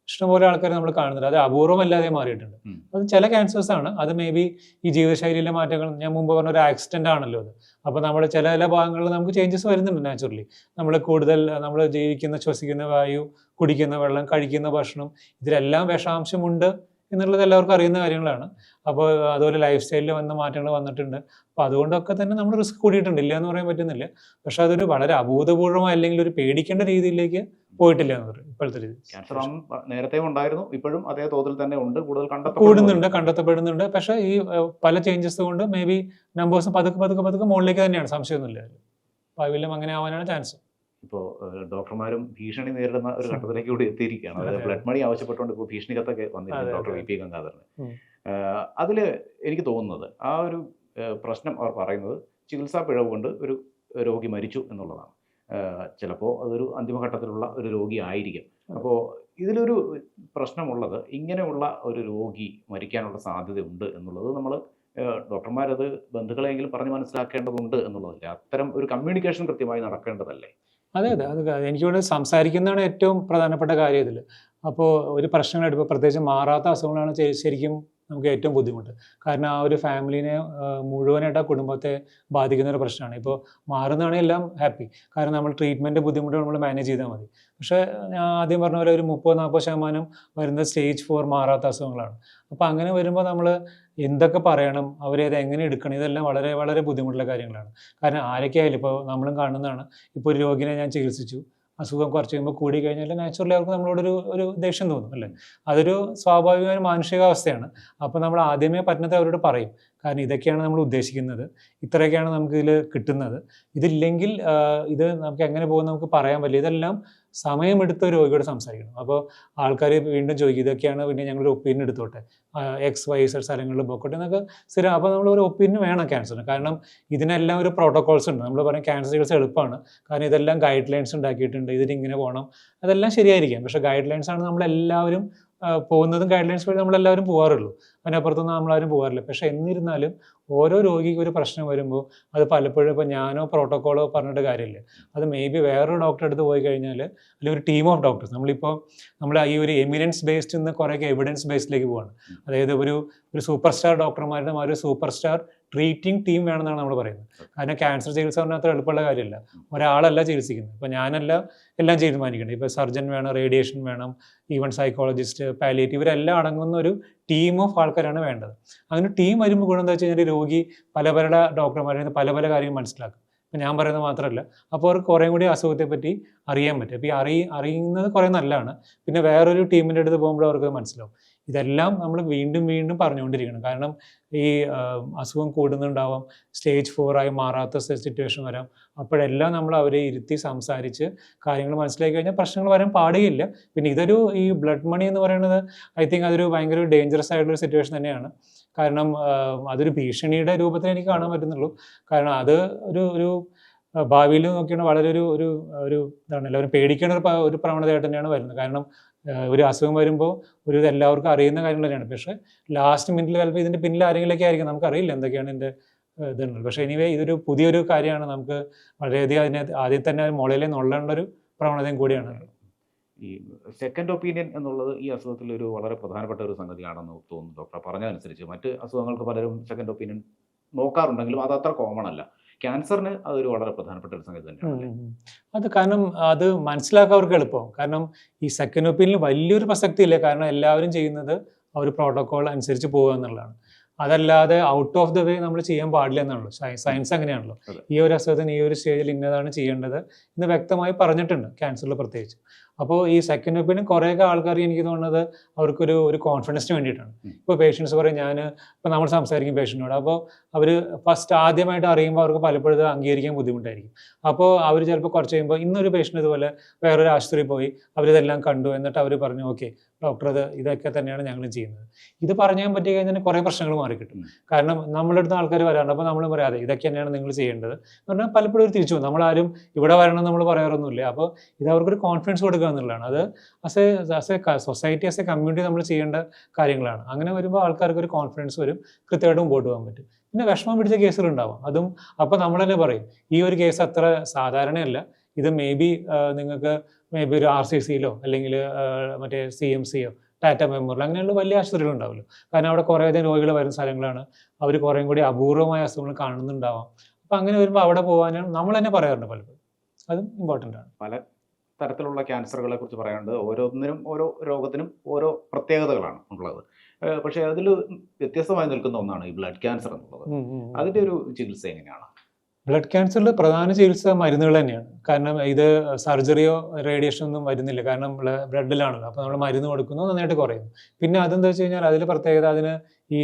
S1: ഇഷ്ടംപോലെ ആൾക്കാർ നമ്മൾ കാണുന്നുണ്ട്. അത് അപൂർവമല്ലാതെ മാറിയിട്ടുണ്ട്. അത് ചില ക്യാൻസേഴ്സ് ആണ്. അത് മേ ബി ഈ ജീവിതശൈലിയിലെ മാറ്റങ്ങൾ, ഞാൻ മുമ്പ് പറഞ്ഞ ഒരു ആക്സിഡൻ്റ് ആണല്ലോ അത്. അപ്പോൾ നമ്മുടെ ചില ഭാഗങ്ങളിൽ നമുക്ക് ചേഞ്ചസ് വരുന്നുണ്ട് നാച്ചുറലി. നമ്മൾ ജീവിക്കുന്ന ശ്വസിക്കുന്ന വായു, കുടിക്കുന്ന വെള്ളം, കഴിക്കുന്ന ഭക്ഷണം, ഇതിലെല്ലാം വിഷാംശമുണ്ട് എന്നുള്ളത് എല്ലാവർക്കും അറിയുന്ന കാര്യങ്ങളാണ്. അപ്പോൾ അതുപോലെ ലൈഫ് സ്റ്റൈലിൽ വന്ന മാറ്റങ്ങൾ വന്നിട്ടുണ്ട്. അപ്പോൾ അതുകൊണ്ടൊക്കെ തന്നെ നമ്മൾ റിസ്ക് കൂടിയിട്ടുണ്ട്, ഇല്ല എന്ന് പറയാൻ പറ്റുന്നില്ല. പക്ഷെ അതൊരു വളരെ അഭൂതപൂർവ്വമായ അല്ലെങ്കിൽ ഒരു പേടിക്കേണ്ട രീതിയിലേക്ക് പോയിട്ടില്ല എന്ന് പറയും ഇപ്പോഴത്തെ രീതി.
S2: ക്യാൻസർ നേരത്തെ ഉണ്ടായിരുന്നു, ഇപ്പോഴും അതേ തോതിൽ തന്നെ ഉണ്ട്, കൂടുതൽ
S1: കണ്ടെത്തപ്പെടുന്നുണ്ട്. പക്ഷേ ഈ പല ചേഞ്ചസ് കൊണ്ട് മേ ബി നമ്പേഴ്സ് പതുക്കെ മുകളിലേക്ക് തന്നെയാണ്, സംശയമൊന്നുമില്ല. ഭാവിയിലും അങ്ങനെ ആവാനാണ് ചാൻസ്.
S2: ഇപ്പോൾ ഡോക്ടർമാരും ഭീഷണി നേരിടുന്ന ഒരു ഘട്ടത്തിലേക്ക് കൂടി എത്തിയിരിക്കുകയാണ്. അതായത് ബ്ലഡ് മണി ആവശ്യപ്പെട്ടുകൊണ്ട് ഇപ്പോൾ ഭീഷണി കത്തൊക്കെ വന്നിട്ടുണ്ട് ഡോക്ടർ VP ഗംഗാധരന്. അതിൽ എനിക്ക് തോന്നുന്നത് ആ ഒരു പ്രശ്നം അവർ പറയുന്നത് ചികിത്സാ പിഴവ് കൊണ്ട് ഒരു രോഗി മരിച്ചു എന്നുള്ളതാണ്. ചിലപ്പോൾ അതൊരു അന്തിമഘട്ടത്തിലുള്ള ഒരു രോഗി ആയിരിക്കും. അപ്പോൾ ഇതിലൊരു പ്രശ്നമുള്ളത്, ഇങ്ങനെയുള്ള ഒരു രോഗി മരിക്കാനുള്ള സാധ്യതയുണ്ട് എന്നുള്ളത് നമ്മൾ ഡോക്ടർമാരത് ബന്ധുക്കളെങ്കിലും പറഞ്ഞ് മനസ്സിലാക്കേണ്ടതുണ്ട് എന്നുള്ളതല്ലേ? അത്തരം ഒരു കമ്മ്യൂണിക്കേഷൻ കൃത്യമായി നടക്കേണ്ടതല്ലേ?
S1: അതെ, അതെ. എനിക്ക് തോന്നുന്നത് സംസാരിക്കുന്നതാണ് ഏറ്റവും പ്രധാനപ്പെട്ട കാര്യം ഇതില്. അപ്പോൾ ഒരു പ്രശ്നങ്ങൾ എടുക്കുമ്പോൾ പ്രത്യേകിച്ച് മാറാത്ത അസുഖങ്ങളാണ് ശരിക്കും നമുക്ക് ഏറ്റവും ബുദ്ധിമുട്ട്. കാരണം ആ ഒരു ഫാമിലിനെ മുഴുവനായിട്ട് ആ കുടുംബത്തെ ബാധിക്കുന്ന ഒരു പ്രശ്നമാണ്. ഇപ്പോൾ മാറുന്നതാണെങ്കിൽ എല്ലാം ഹാപ്പി. കാരണം നമ്മൾ ട്രീറ്റ്മെൻറ്റ് ബുദ്ധിമുട്ടുകൾ നമ്മൾ മാനേജ് ചെയ്താൽ മതി. പക്ഷേ ഞാൻ ആദ്യം പറഞ്ഞ പോലെ ഒരു 30-40% വരുന്നത് സ്റ്റേജ് 4 മാറാത്ത അസുഖങ്ങളാണ്. അപ്പോൾ അങ്ങനെ വരുമ്പോൾ നമ്മൾ എന്തൊക്കെ പറയണം, അവരത് എങ്ങനെ എടുക്കണം, ഇതെല്ലാം വളരെ വളരെ ബുദ്ധിമുട്ടുള്ള കാര്യങ്ങളാണ്. കാരണം ആരൊക്കെയായാലും ഇപ്പോൾ നമ്മളും കാണുന്നതാണ്. ഇപ്പോൾ ഒരു രോഗിയെ ഞാൻ ചികിത്സിച്ചു. അസുഖം കുറച്ച് കഴിയുമ്പോൾ കൂടി കഴിഞ്ഞാൽ നാച്ചുറലി അവർക്ക് നമ്മളോടൊരു ഒരു ദേഷ്യം തോന്നും അല്ലേ? അതൊരു സ്വാഭാവികമായ മാനുഷികാവസ്ഥയാണ്. അപ്പോൾ നമ്മൾ ആദ്യമേ പറ്റുന്നത് അവരോട് പറയും. കാരണം ഇതൊക്കെയാണ് നമ്മൾ ഉദ്ദേശിക്കുന്നത്, ഇത്രയൊക്കെയാണ് നമുക്ക് ഇതിൽ കിട്ടുന്നത്, ഇതില്ലെങ്കിൽ ഇത് നമുക്ക് എങ്ങനെ പോകും നമുക്ക് പറയാൻ പറ്റില്ല. ഇതെല്ലാം സമയമെടുത്ത് രോഗിയോട് സംസാരിക്കണം. അപ്പോൾ ആൾക്കാർ വീണ്ടും ചോദിക്കും ഇതൊക്കെയാണ്, പിന്നെ ഞങ്ങളൊരു ഒപ്പീനിയൻ എടുത്തോട്ടെ, XYZ സ്ഥലങ്ങളിൽ പോയിക്കോട്ടെ എന്നൊക്കെ സ്ഥിരം. അപ്പോൾ നമ്മളൊരു ഒപ്പീനിയൻ വേണം ക്യാൻസറിന്. കാരണം ഇതിനെല്ലാം ഒരു പ്രോട്ടോകോൾസ് ഉണ്ട്. നമ്മൾ പറയും ക്യാൻസർ ചികിത്സ എളുപ്പമാണ്, കാരണം ഇതെല്ലാം ഗൈഡ് ലൈൻസ് ഉണ്ടാക്കിയിട്ടുണ്ട്, ഇതിനിങ്ങനെ പോകണം, അതെല്ലാം ശരിയായിരിക്കാം. പക്ഷേ ഗൈഡ് ലൈൻസ് ആണ് നമ്മളെല്ലാവരും പോകുന്നതും ഗൈഡ് ലൈൻസ് വഴി നമ്മളെല്ലാവരും പോകാറുള്ളൂ. അതിനപ്പുറത്തൊന്നും നമ്മളാരും പോകാറില്ല. പക്ഷേ എന്നിരുന്നാലും ഓരോ രോഗിക്ക് ഒരു പ്രശ്നം വരുമ്പോൾ അത് പലപ്പോഴും ഇപ്പോൾ ഞാനോ പ്രോട്ടോക്കോളോ പറഞ്ഞിട്ട് കാര്യമില്ല. അത് മേ ബി വേറൊരു ഡോക്ടറെ അടുത്ത് പോയി കഴിഞ്ഞാൽ, അല്ലെങ്കിൽ ഒരു ടീം ഓഫ് ഡോക്ടേഴ്സ്, നമ്മൾ ഈ ഒരു എമിനൻസ് ബേസ്ഡ് നിന്ന് കുറേയൊക്കെ എവിഡൻസ് ബേസ്ഡിലേക്ക് പോവാണ്. അതായത് ഒരു സൂപ്പർ സ്റ്റാർ ഡോക്ടർമാരുടെ ഒരു സൂപ്പർ സ്റ്റാർ ട്രീറ്റിംഗ് ടീം വേണമെന്നാണ് നമ്മൾ പറയുന്നത്. കാരണം ക്യാൻസർ ചികിത്സ പറഞ്ഞാൽ അത്ര എളുപ്പമുള്ള കാര്യമില്ല. ഒരാളല്ല ചികിത്സിക്കുന്നത്. ഇപ്പോൾ ഞാനല്ല എല്ലാം തീരുമാനിക്കേണ്ടത്. ഇപ്പോൾ സർജൻ വേണം, റേഡിയേഷൻ വേണം, ഈവൻ സൈക്കോളജിസ്റ്റ്, പാലിയേറ്റീവ്, ഇവരെല്ലാം അടങ്ങുന്ന ഒരു ടീം ഓഫ് ആൾക്കാരാണ് വേണ്ടത്. അങ്ങനെ ടീം വരുമ്പോൾ ഗുണം എന്താ വെച്ച് കഴിഞ്ഞാൽ രോഗി പല ഡോക്ടർമാരിൽ നിന്ന് പല കാര്യങ്ങൾ മനസ്സിലാക്കും. ഇപ്പം ഞാൻ പറയുന്നത് മാത്രമല്ല, അപ്പോൾ അവർക്ക് കുറേ കൂടി അസുഖത്തെ പറ്റി അറിയാൻ പറ്റും. അപ്പോൾ ഈ അറിയുന്നത് കുറേ നല്ലതാണ്. പിന്നെ വേറൊരു ടീമിൻ്റെ അടുത്ത് പോകുമ്പോൾ അവർക്ക് മനസ്സിലാവും. ഇതെല്ലാം നമ്മൾ വീണ്ടും വീണ്ടും പറഞ്ഞുകൊണ്ടിരിക്കണം. കാരണം ഈ അസുഖം കൂടുന്നുണ്ടാവാം, സ്റ്റേജ് 4 ആയി മാറാത്ത സിറ്റുവേഷൻ വരാം. അപ്പോഴെല്ലാം നമ്മൾ അവരെ ഇരുത്തി സംസാരിച്ച് കാര്യങ്ങൾ മനസ്സിലാക്കി കഴിഞ്ഞാൽ പ്രശ്നങ്ങൾ വരാൻ പാടുകയില്ല. പിന്നെ ഈ ബ്ലഡ് മണി എന്ന് പറയുന്നത് ഐ തിങ്ക് അതൊരു ഭയങ്കര ഡേഞ്ചറസ് ആയിട്ടുള്ള സിറ്റുവേഷൻ തന്നെയാണ്. കാരണം അതൊരു ഭീഷണിയുടെ രൂപത്തിൽ എനിക്ക് കാണാൻ പറ്റുന്നുള്ളൂ. കാരണം അത് ഒരു ഭാവിയിൽ നോക്കിയാണ് വളരെ ഒരു ഇതാണ്, എല്ലാവരും പേടിക്കേണ്ട ഒരു പ്രവണതയായിട്ട് തന്നെയാണ് വരുന്നത്. കാരണം ഒരു അസുഖം വരുമ്പോൾ ഇത് എല്ലാവർക്കും അറിയുന്ന കാര്യങ്ങൾ തന്നെയാണ്. പക്ഷേ ലാസ്റ്റ് മിനിറ്റിൽ ചിലപ്പോൾ ഇതിൻ്റെ പിന്നിൽ ആരെങ്കിലുമൊക്കെ ആയിരിക്കും, നമുക്കറിയില്ല എന്തൊക്കെയാണ് ഇതിൻ്റെ ഇതുള്ളത്. പക്ഷേ എനിവേ ഇതൊരു പുതിയൊരു കാര്യമാണ്. നമുക്ക് വളരെയധികം അതിനകത്ത് ആദ്യം തന്നെ മുളയിലെ നുള്ളേണ്ട ഒരു പ്രവണതയും കൂടിയാണ്.
S2: ഈ സെക്കൻഡ് ഒപ്പീനിയൻ എന്നുള്ളത് ഈ അസുഖത്തിൽ ഒരു വളരെ പ്രധാനപ്പെട്ട ഒരു സംഗതിയാണെന്ന് തോന്നുന്നു. ഡോക്ടർ പറഞ്ഞതനുസരിച്ച് മറ്റ് അസുഖങ്ങൾക്ക് പലരും സെക്കൻഡ് ഒപ്പീനിയൻ നോക്കാറുണ്ടെങ്കിലും അത് അത്ര കോമൺ അല്ല. ക്യാൻസറിന് അതൊരു വളരെ പ്രധാനപ്പെട്ട ഒരു സംഗതി തന്നെയാണ്.
S1: അത് കാരണം അത് മനസ്സിലാക്കാൻ അവർക്ക് എളുപ്പമാവും. കാരണം ഈ സെക്കൻഡ് ഒപ്പീനിയൻ വലിയൊരു പ്രസക്തി ഇല്ല. കാരണം എല്ലാവരും ചെയ്യുന്നത് ആ ഒരു പ്രോട്ടോകോൾ അനുസരിച്ച് പോകുക എന്നുള്ളതാണ്. അതല്ലാതെ ഔട്ട് ഓഫ് ദ വേ നമ്മൾ ചെയ്യാൻ പാടില്ല എന്നാണല്ലോ സയൻസ്. അങ്ങനെയാണല്ലോ, ഈ ഒരു അസുഖത്തിന് ഈ ഒരു സ്റ്റേജിൽ ഇന്നതാണ് ചെയ്യേണ്ടത് എന്ന് വ്യക്തമായി പറഞ്ഞിട്ടുണ്ട്, ക്യാൻസറിൽ പ്രത്യേകിച്ച്. അപ്പോൾ ഈ സെക്കൻഡ് ഒപ്പീനിയൻ കുറേയൊക്കെ ആൾക്കാർ എനിക്ക് തോന്നുന്നത് അവർക്കൊരു കോൺഫിഡൻസിന് വേണ്ടിയിട്ടാണ്. ഇപ്പോൾ പേഷ്യൻസ് പറയും, ഇപ്പോൾ നമ്മൾ സംസാരിക്കും പേഷ്യൻറ്റിനോട്, അപ്പോൾ അവർ ഫസ്റ്റ് ആദ്യമായിട്ട് അറിയുമ്പോൾ അവർക്ക് പലപ്പോഴും ഇത് അംഗീകരിക്കാൻ ബുദ്ധിമുട്ടായിരിക്കും. അപ്പോൾ അവർ ചിലപ്പോൾ കുറച്ച് കഴിയുമ്പോൾ, ഇന്നൊരു പേഷ്യൻ്റ് ഇതുപോലെ വേറൊരു ആശുപത്രിയിൽ പോയി അവരിതെല്ലാം കണ്ടു, എന്നിട്ട് അവർ പറഞ്ഞു ഓക്കെ ഡോക്ടർ ഇതൊക്കെ തന്നെയാണ് ഞങ്ങൾ ചെയ്യുന്നത്. ഇത് പറയാൻ പറ്റി കഴിഞ്ഞാൽ കുറേ പ്രശ്നങ്ങൾ മാറിക്കിട്ടും. കാരണം നമ്മുടെ അടുത്ത് ആൾക്കാർ വരാറുണ്ട്. അപ്പോൾ നമ്മൾ പറയാതെ ഇതൊക്കെ തന്നെയാണ് നിങ്ങൾ ചെയ്യേണ്ടത് എന്ന് പറഞ്ഞാൽ പലപ്പോഴും ഒരു തിരിച്ചു പോകും. നമ്മളാരും ഇവിടെ വരണം നമ്മൾ പറയാറൊന്നുമില്ല. അപ്പോൾ ഇത് അവർക്കൊരു കോൺഫിഡൻസ് കൊടുക്കുക എന്നുള്ളതാണ്. അത് as A society, as A community നമ്മൾ ചെയ്യേണ്ട കാര്യങ്ങളാണ്. അങ്ങനെ വരുമ്പോൾ ആൾക്കാർക്ക് ഒരു കോൺഫിഡൻസ് വരും, കൃത്യമായിട്ട് മുമ്പോട്ട് പോകാൻ പറ്റും. പിന്നെ വിഷമം പിടിച്ച കേസുകളുണ്ടാവും. അപ്പോൾ നമ്മൾ തന്നെ പറയും ഈ ഒരു കേസ് അത്ര സാധാരണയല്ല, ഇത് മേ ബി നിങ്ങൾക്ക് ഒരു RCCയിലോ അല്ലെങ്കിൽ മറ്റേ CMCയോ ടാറ്റ മെമ്മോറിയൽ അങ്ങനെയുള്ള വലിയ ആശുപത്രികൾ ഉണ്ടാവുമല്ലോ. കാരണം അവിടെ കുറേയധികം രോഗികൾ വരുന്ന സ്ഥലങ്ങളാണ്. അവർ കുറേ കൂടി അപൂർവമായ അസുഖങ്ങൾ കാണുന്നുണ്ടാവാം. അപ്പോൾ അങ്ങനെ വരുമ്പോൾ അവിടെ പോകാനാണ് നമ്മൾ തന്നെ പറയാറുണ്ട് പലപ്പോഴും. അതും ഇമ്പോർട്ടൻ്റ് ആണ്.
S2: പല തരത്തിലുള്ള ക്യാൻസറുകളെ കുറിച്ച് പറയാനുണ്ട്. ഓരോന്നിനും ഓരോ രോഗത്തിനും ഓരോ പ്രത്യേകതകളാണ് ഉള്ളത്. പക്ഷേ അതിൽ വ്യത്യസ്തമായി നിൽക്കുന്ന ഒന്നാണ് ഈ ബ്ലഡ് ക്യാൻസർ എന്നുള്ളത്. അതിൻ്റെ ഒരു ചികിത്സ എങ്ങനെയാണ്?
S1: ബ്ലഡ് ക്യാൻസറിൽ പ്രധാന ചികിത്സ മരുന്നുകൾ തന്നെയാണ്. കാരണം ഇത് സർജറിയോ റേഡിയേഷനോ ഒന്നും വരുന്നില്ല. കാരണം ബ്ലഡിലാണല്ലോ. അപ്പോൾ നമ്മൾ മരുന്ന് കൊടുക്കുന്നു, നന്നായിട്ട് കുറയുന്നു. പിന്നെ അതെന്താ വെച്ച് കഴിഞ്ഞാൽ അതിൽ പ്രത്യേകത, അതിന് ഈ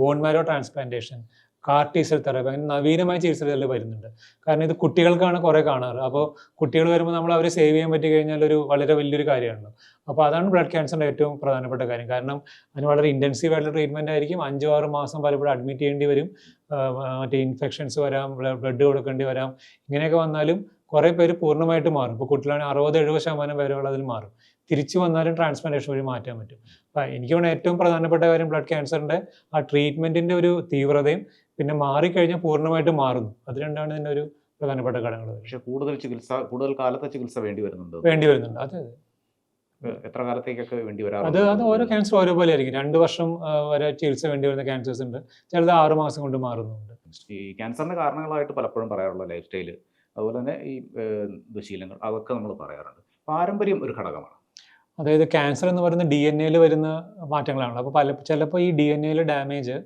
S1: bone marrow transplantation, CAR-T cell therapy, അങ്ങനെ നവീനമായ ചികിത്സകൾ വരുന്നുണ്ട്. കാരണം ഇത് കുട്ടികൾക്കാണ് കുറേ കാണാറ്. അപ്പോൾ കുട്ടികൾ വരുമ്പോൾ നമ്മൾ അവരെ സേവ് ചെയ്യാൻ പറ്റി കഴിഞ്ഞാൽ വളരെ വലിയൊരു കാര്യമാണല്ലോ. അപ്പോൾ അതാണ് ബ്ലഡ് ക്യാൻസറിൻ്റെ ഏറ്റവും പ്രധാനപ്പെട്ട കാര്യം. കാരണം അതിന് വളരെ ഇൻറ്റൻസീവ് ആയിട്ടുള്ള ട്രീറ്റ്മെൻ്റ് ആയിരിക്കും. 5-6 മാസം പലപ്പോഴും അഡ്മിറ്റ് ചെയ്യേണ്ടി വരും. മറ്റേ ഇൻഫെക്ഷൻസ് വരാം, ബ്ലഡ് കൊടുക്കേണ്ടി വരാം. ഇങ്ങനെയൊക്കെ വന്നാലും കുറേ പേര് പൂർണ്ണമായിട്ട് മാറും. ഇപ്പോൾ കുട്ടികളാണെങ്കിൽ 60-70% വരെയുള്ള അതിൽ മാറും. തിരിച്ചു വന്നാലും ട്രാൻസ്പ്ലാന്റേഷൻ വഴി മാറ്റാൻ പറ്റും. അപ്പം എനിക്ക് തോന്നുന്നു ഏറ്റവും പ്രധാനപ്പെട്ട കാര്യം ബ്ലഡ് ക്യാൻസറിൻ്റെ ആ ട്രീറ്റ്മെൻറ്റിൻ്റെ ഒരു തീവ്രതയും പിന്നെ മാറിക്കഴിഞ്ഞാൽ പൂർണ്ണമായിട്ട് മാറുന്നു. അത് രണ്ടാണ് ഇതിൻ്റെ ഒരു പ്രധാനപ്പെട്ട ഘടകങ്ങൾ.
S2: പക്ഷേ കൂടുതൽ കാലത്തെ ചികിത്സ വേണ്ടി വരുന്നുണ്ട്.
S1: അതെ.
S2: എത്ര കാലത്തേക്കൊക്കെ വേണ്ടി
S1: അത്
S2: വരാറുണ്ട്?
S1: ഓരോ ക്യാൻസർ ഓരോ പോലെ ആയിരിക്കും. 2 വർഷം വരെ ചികിത്സ വേണ്ടി വരുന്ന ക്യാൻസേഴ്സ് ഉണ്ട്, ചിലത് 6 മാസം കൊണ്ട് മാറുന്നുണ്ട്.
S2: ഈ ക്യാൻസറിന്റെ കാരണങ്ങളായിട്ട് പലപ്പോഴും പറയാറുള്ള ലൈഫ് സ്റ്റൈല്, അതുപോലെ തന്നെ ഈ ദുശീലങ്ങൾ, അതൊക്കെ നമ്മൾ പറയാറുണ്ട്. പാരമ്പര്യം ഒരു ഘടകമാണ്.
S1: അതായത് ക്യാൻസർ എന്ന് പറയുന്നത് DNA വരുന്ന മാറ്റങ്ങളാണല്ലോ. അപ്പോൾ ചിലപ്പോൾ ഈ DNA ഡാമേജ്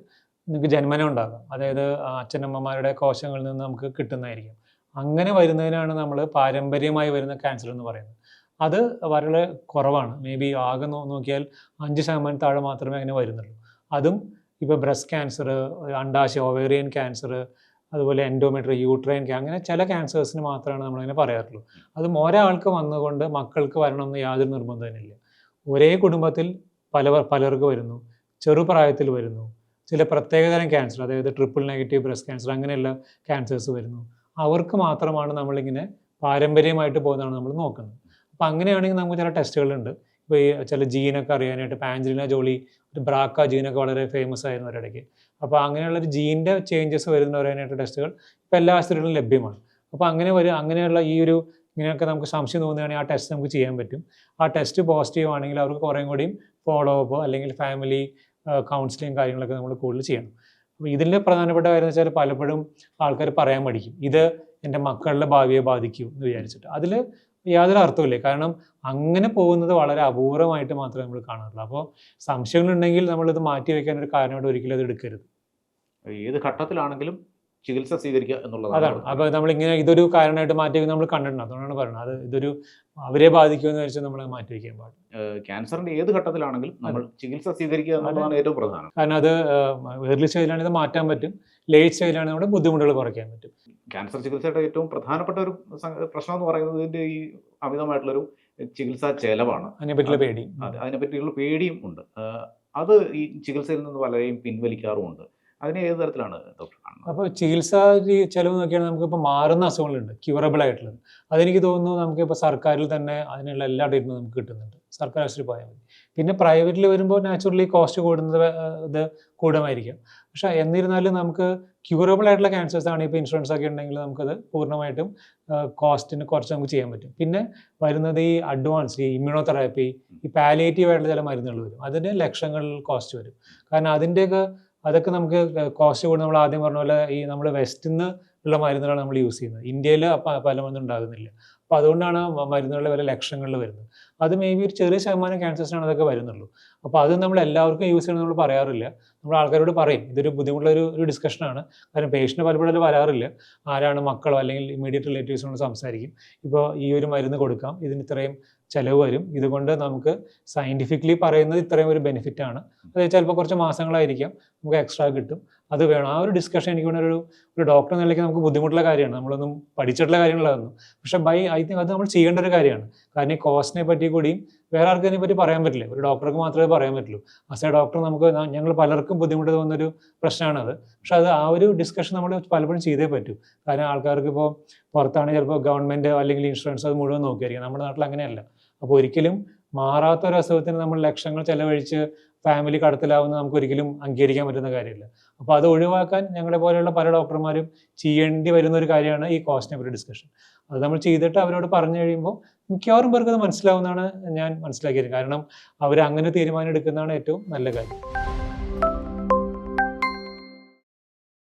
S1: നിങ്ങൾക്ക് ജന്മന ഉണ്ടാകാം. അതായത് അച്ഛനമ്മമാരുടെ കോശങ്ങളിൽ നിന്ന് നമുക്ക് കിട്ടുന്നതായിരിക്കും. അങ്ങനെ വരുന്നതിനാണ് നമ്മൾ പാരമ്പര്യമായി വരുന്ന ക്യാൻസർ എന്ന് പറയുന്നത്. അത് വളരെ കുറവാണ്. മേ ബി ആകെ നോക്കിയാൽ 5% താഴെ മാത്രമേ അങ്ങനെ വരുന്നുള്ളൂ. അതും ഇപ്പോൾ ബ്രസ്റ്റ് ക്യാൻസർ, അണ്ഡാശയ ഓവേറിയൻ ക്യാൻസർ, അതുപോലെ എൻഡോമെട്രി, യൂട്രൈൻ അങ്ങനെ ചില ക്യാൻസേഴ്സിന് മാത്രമാണ് നമ്മളങ്ങനെ പറയാറുള്ളൂ. അതും ഒരാൾക്ക് വന്നുകൊണ്ട് മക്കൾക്ക് വരണമെന്ന് യാതൊരു നിർബന്ധമില്ല. ഒരേ കുടുംബത്തിൽ പലർക്ക് വരുന്നു, ചെറുപ്രായത്തിൽ വരുന്നു. ചില പ്രത്യേകതരം ക്യാൻസർ, അതായത് ട്രിപ്പിൾ നെഗറ്റീവ് ബ്രസ്റ്റ് ക്യാൻസർ, അങ്ങനെയുള്ള ക്യാൻസേഴ്സ് വരുന്നു. അവർക്ക് മാത്രമാണ് നമ്മളിങ്ങനെ പാരമ്പര്യമായിട്ട് പോകുന്നതാണ് നമ്മൾ നോക്കുന്നത്. അപ്പോൾ അങ്ങനെയാണെങ്കിൽ നമുക്ക് ചില ടെസ്റ്റുകളുണ്ട്. ഇപ്പോൾ ഈ ചില ജീനൊക്കെ അറിയാനായിട്ട്, ആഞ്ചലിന ജോളി ഒരു ബ്രാക്ക ജീനൊക്കെ വളരെ ഫേമസ് ആയിരുന്നു ഒരിടയ്ക്ക്. അപ്പോൾ അങ്ങനെയുള്ളൊരു ജീനിൻ്റെ ചേഞ്ചസ് വരുന്ന പറയാനായിട്ട് ടെസ്റ്റുകൾ ഇപ്പോൾ എല്ലാ ആശുപത്രികളിലും ലഭ്യമാണ്. അപ്പോൾ അങ്ങനെയുള്ള ഇങ്ങനെയൊക്കെ നമുക്ക് സംശയം തോന്നുകയാണെങ്കിൽ ആ ടെസ്റ്റ് നമുക്ക് ചെയ്യാൻ പറ്റും. ആ ടെസ്റ്റ് പോസിറ്റീവ് ആണെങ്കിൽ അവർക്ക് കുറേ കൂടിയും ഫോളോ അപ്പ് അല്ലെങ്കിൽ ഫാമിലി കൗൺസിലിങ് കാര്യങ്ങളൊക്കെ നമ്മൾ കൂടുതൽ ചെയ്യണം. അപ്പോൾ ഇതിൻ്റെ പ്രധാനപ്പെട്ട കാര്യം എന്ന് വെച്ചാൽ പലപ്പോഴും ആൾക്കാർ പറയാൻ മടിക്കും, ഇത് എൻ്റെ മക്കളുടെ ഭാവിയെ ബാധിക്കൂ എന്ന് വിചാരിച്ചിട്ട്. അതിൽ യാതൊരു അർത്ഥമില്ല. കാരണം അങ്ങനെ പോകുന്നത് വളരെ അപൂർവമായിട്ട് മാത്രമേ നമ്മൾ കാണാറുള്ളൂ. അപ്പോൾ സംശയങ്ങളുണ്ടെങ്കിൽ നമ്മളിത് മാറ്റി വയ്ക്കാൻ ഒരു കാരണമായിട്ട് ഒരിക്കലും അത് എടുക്കരുത്.
S2: ഏത് ഘട്ടത്തിലാണെങ്കിലും ചികിത്സ സ്വീകരിക്കുക എന്നുള്ളതാണ്.
S1: അതാണ്. അപ്പോൾ നമ്മളിങ്ങനെ ഇതൊരു കാരണമായിട്ട് മാറ്റി വയ്ക്കുന്നത് നമ്മൾ കണ്ടിട്ടുണ്ട്. അതുകൊണ്ടാണ് പറയുന്നത് അത് അവരെ ബാധിക്കുമെന്ന് വെച്ചാൽ നമ്മൾ മാറ്റി വയ്ക്കാൻ പാടില്ല.
S2: ക്യാൻസറിന്റെ ഏത് ഘട്ടത്തിലാണെങ്കിലും നമ്മൾ ചികിത്സ സ്വീകരിക്കുക എന്നുള്ളതാണ് ഏറ്റവും പ്രധാനം.
S1: കാരണം അത് ഏർലി സ്റ്റേജിലാണെങ്കിൽ ഇത് മാറ്റാൻ പറ്റും, ലേറ്റ് സ്റ്റേജിലാണെങ്കിൽ നമ്മുടെ ബുദ്ധിമുട്ടുകൾ കുറയ്ക്കാൻ പറ്റും.
S2: ക്യാൻസർ ചികിത്സയുടെ ഏറ്റവും പ്രധാനപ്പെട്ട ഒരു പ്രശ്നം എന്ന് പറയുന്നത് ഇതിന്റെ ഈ അമിതമായിട്ടുള്ളൊരു ചികിത്സാ ചെലവാണ്. അതിനെപ്പറ്റിയുള്ള പേടിയും ഉണ്ട്. അത് ഈ ചികിത്സയിൽ നിന്ന് പലരെയും പിൻവലിക്കാറുമുണ്ട്. അതിനെ ഏത് തരത്തിലാണ് ഡോക്ടർ കാണുന്നത്?
S1: അപ്പോൾ ചികിത്സാ ചെലവ് നോക്കിയാണെങ്കിൽ നമുക്കിപ്പോൾ മാറുന്ന അസുഖങ്ങളുണ്ട്, ക്യൂറബിൾ ആയിട്ടുള്ളത്. അതെനിക്ക് തോന്നുന്നു നമുക്കിപ്പോൾ സർക്കാരിൽ തന്നെ അതിനുള്ള എല്ലാ ട്രീറ്റ്മെൻറ്റും നമുക്ക് കിട്ടുന്നുണ്ട്. സർക്കാർ ആശുപത്രി പോയാൽ മതി. പിന്നെ പ്രൈവറ്റിൽ വരുമ്പോൾ നാച്ചുറലി കോസ്റ്റ് ഇത് കൂടുമായിരിക്കാം. പക്ഷേ എന്നിരുന്നാലും നമുക്ക് ക്യൂറബിൾ ആയിട്ടുള്ള ക്യാൻസേഴ്സ് ആണ് ഇപ്പോൾ ഇൻഷുറൻസ് ഒക്കെ ഉണ്ടെങ്കിൽ നമുക്കത് പൂർണ്ണമായിട്ടും കോസ്റ്റിന് കുറച്ച് നമുക്ക് ചെയ്യാൻ പറ്റും. പിന്നെ വരുന്നത് ഈ അഡ്വാൻസ്, ഈ ഇമ്മ്യൂണോതെറാപ്പി, ഈ പാലിയേറ്റീവ് ആയിട്ടുള്ള ചില മരുന്നുകൾ വരും. അതിന് ലക്ഷങ്ങളിൽ കോസ്റ്റ് വരും. കാരണം അതൊക്കെ നമുക്ക് കോസ്റ്റ് കൂടി. നമ്മൾ ആദ്യം പറഞ്ഞ പോലെ ഈ നമ്മൾ വെസ്റ്റിൽ നിന്ന് ഉള്ള മരുന്നുകളാണ് നമ്മൾ യൂസ് ചെയ്യുന്നത്. ഇന്ത്യയിൽ പല മരുന്നും ഉണ്ടാകുന്നില്ല. അപ്പോൾ അതുകൊണ്ടാണ് മരുന്നുകളുടെ വില ലക്ഷങ്ങളിൽ വരുന്നത്. അത് മേ ബി ഒരു ചെറിയ ശതമാനം ക്യാൻസേഴ്സിനാണ് അതൊക്കെ വരുന്നുള്ളൂ. അപ്പോൾ അത് നമ്മൾ എല്ലാവർക്കും യൂസ് ചെയ്യണമെന്ന് നമ്മൾ പറയാറില്ല. നമ്മൾ ആൾക്കാരോട് പറയും ഇതൊരു ബുദ്ധിമുട്ടുള്ളൊരു ഡിസ്കഷനാണ്. കാരണം പേഷ്യൻ്റ് പലപ്പോഴും അത് വരാറില്ല. ആരാണ് മക്കളോ അല്ലെങ്കിൽ ഇമ്മീഡിയറ്റ് റിലേറ്റീവ്സിനോട് സംസാരിക്കും. ഇപ്പോൾ ഈ ഒരു മരുന്ന് കൊടുക്കാം, ഇതിന് ഇത്രയും ചിലവ് വരും, ഇതുകൊണ്ട് നമുക്ക് സയൻറ്റിഫിക്കലി പറയുന്നത് ഇത്രയും ഒരു ബെനിഫിറ്റ് ആണ്. അത് ചിലപ്പോൾ കുറച്ച് മാസങ്ങളായിരിക്കാം, നമുക്ക് എക്സ്ട്രാ കിട്ടും, അത് വേണം. ആ ഒരു ഡിസ്കഷൻ എനിക്ക് തോന്നുന്ന ഒരു ഡോക്ടർ എന്ന നിലയ്ക്ക് നമുക്ക് ബുദ്ധിമുട്ടുള്ള കാര്യമാണ്. നമ്മളൊന്നും പഠിച്ചിട്ടുള്ള കാര്യങ്ങളായിരുന്നു. പക്ഷേ ഐ തിങ്ക് അത് നമ്മൾ ചെയ്യേണ്ട ഒരു കാര്യമാണ്. കാരണം ഈ കോസ്റ്റിനെ പറ്റി കൂടിയും വേറെ ആർക്കും ഇതിനെപ്പറ്റി പറയാൻ പറ്റില്ല. ഒരു ഡോക്ടർക്ക് മാത്രമേ പറയാൻ പറ്റുള്ളൂ. ആസ് എ ഡോക്ടർ ഞങ്ങൾ പലർക്കും ബുദ്ധിമുട്ട് തോന്നുന്നൊരു പ്രശ്നമാണത്. പക്ഷെ ആ ഒരു ഡിസ്കഷൻ നമ്മൾ പലപ്പോഴും ചെയ്തേ പറ്റൂ. കാരണം ആൾക്കാർക്ക് ഇപ്പോൾ പുറത്താണെങ്കിൽ ചിലപ്പോൾ ഗവൺമെൻറ് അല്ലെങ്കിൽ ഇൻഷുറൻസ് അത് മുഴുവൻ നോക്കിയായിരിക്കും. നമ്മുടെ നാട്ടിൽ അങ്ങനെയല്ല. അപ്പോൾ ഒരിക്കലും മാറാത്ത ഒരു അസുഖത്തിന് നമ്മൾ ലക്ഷങ്ങൾ ചെലവഴിച്ച് ഫാമിലി കടത്തിലാവുന്ന നമുക്ക് ഒരിക്കലും അംഗീകരിക്കാൻ പറ്റുന്ന കാര്യമില്ല. അപ്പോൾ അത് ഒഴിവാക്കാൻ ഞങ്ങളെ പോലെയുള്ള പല ഡോക്ടർമാരും ചെയ്യേണ്ടി വരുന്ന ഒരു കാര്യമാണ് ഈ കോസ്റ്റിനെ പറ്റി ഡിസ്കഷൻ. അത് നമ്മൾ ചെയ്തിട്ട് അവരോട് പറഞ്ഞു കഴിയുമ്പോൾ മിക്കവാറും പേർക്ക് അത് മനസ്സിലാവുന്നതാണ് ഞാൻ മനസ്സിലാക്കിയത്. കാരണം അവർ അങ്ങനെ തീരുമാനം എടുക്കുന്നതാണ് ഏറ്റവും നല്ല കാര്യം.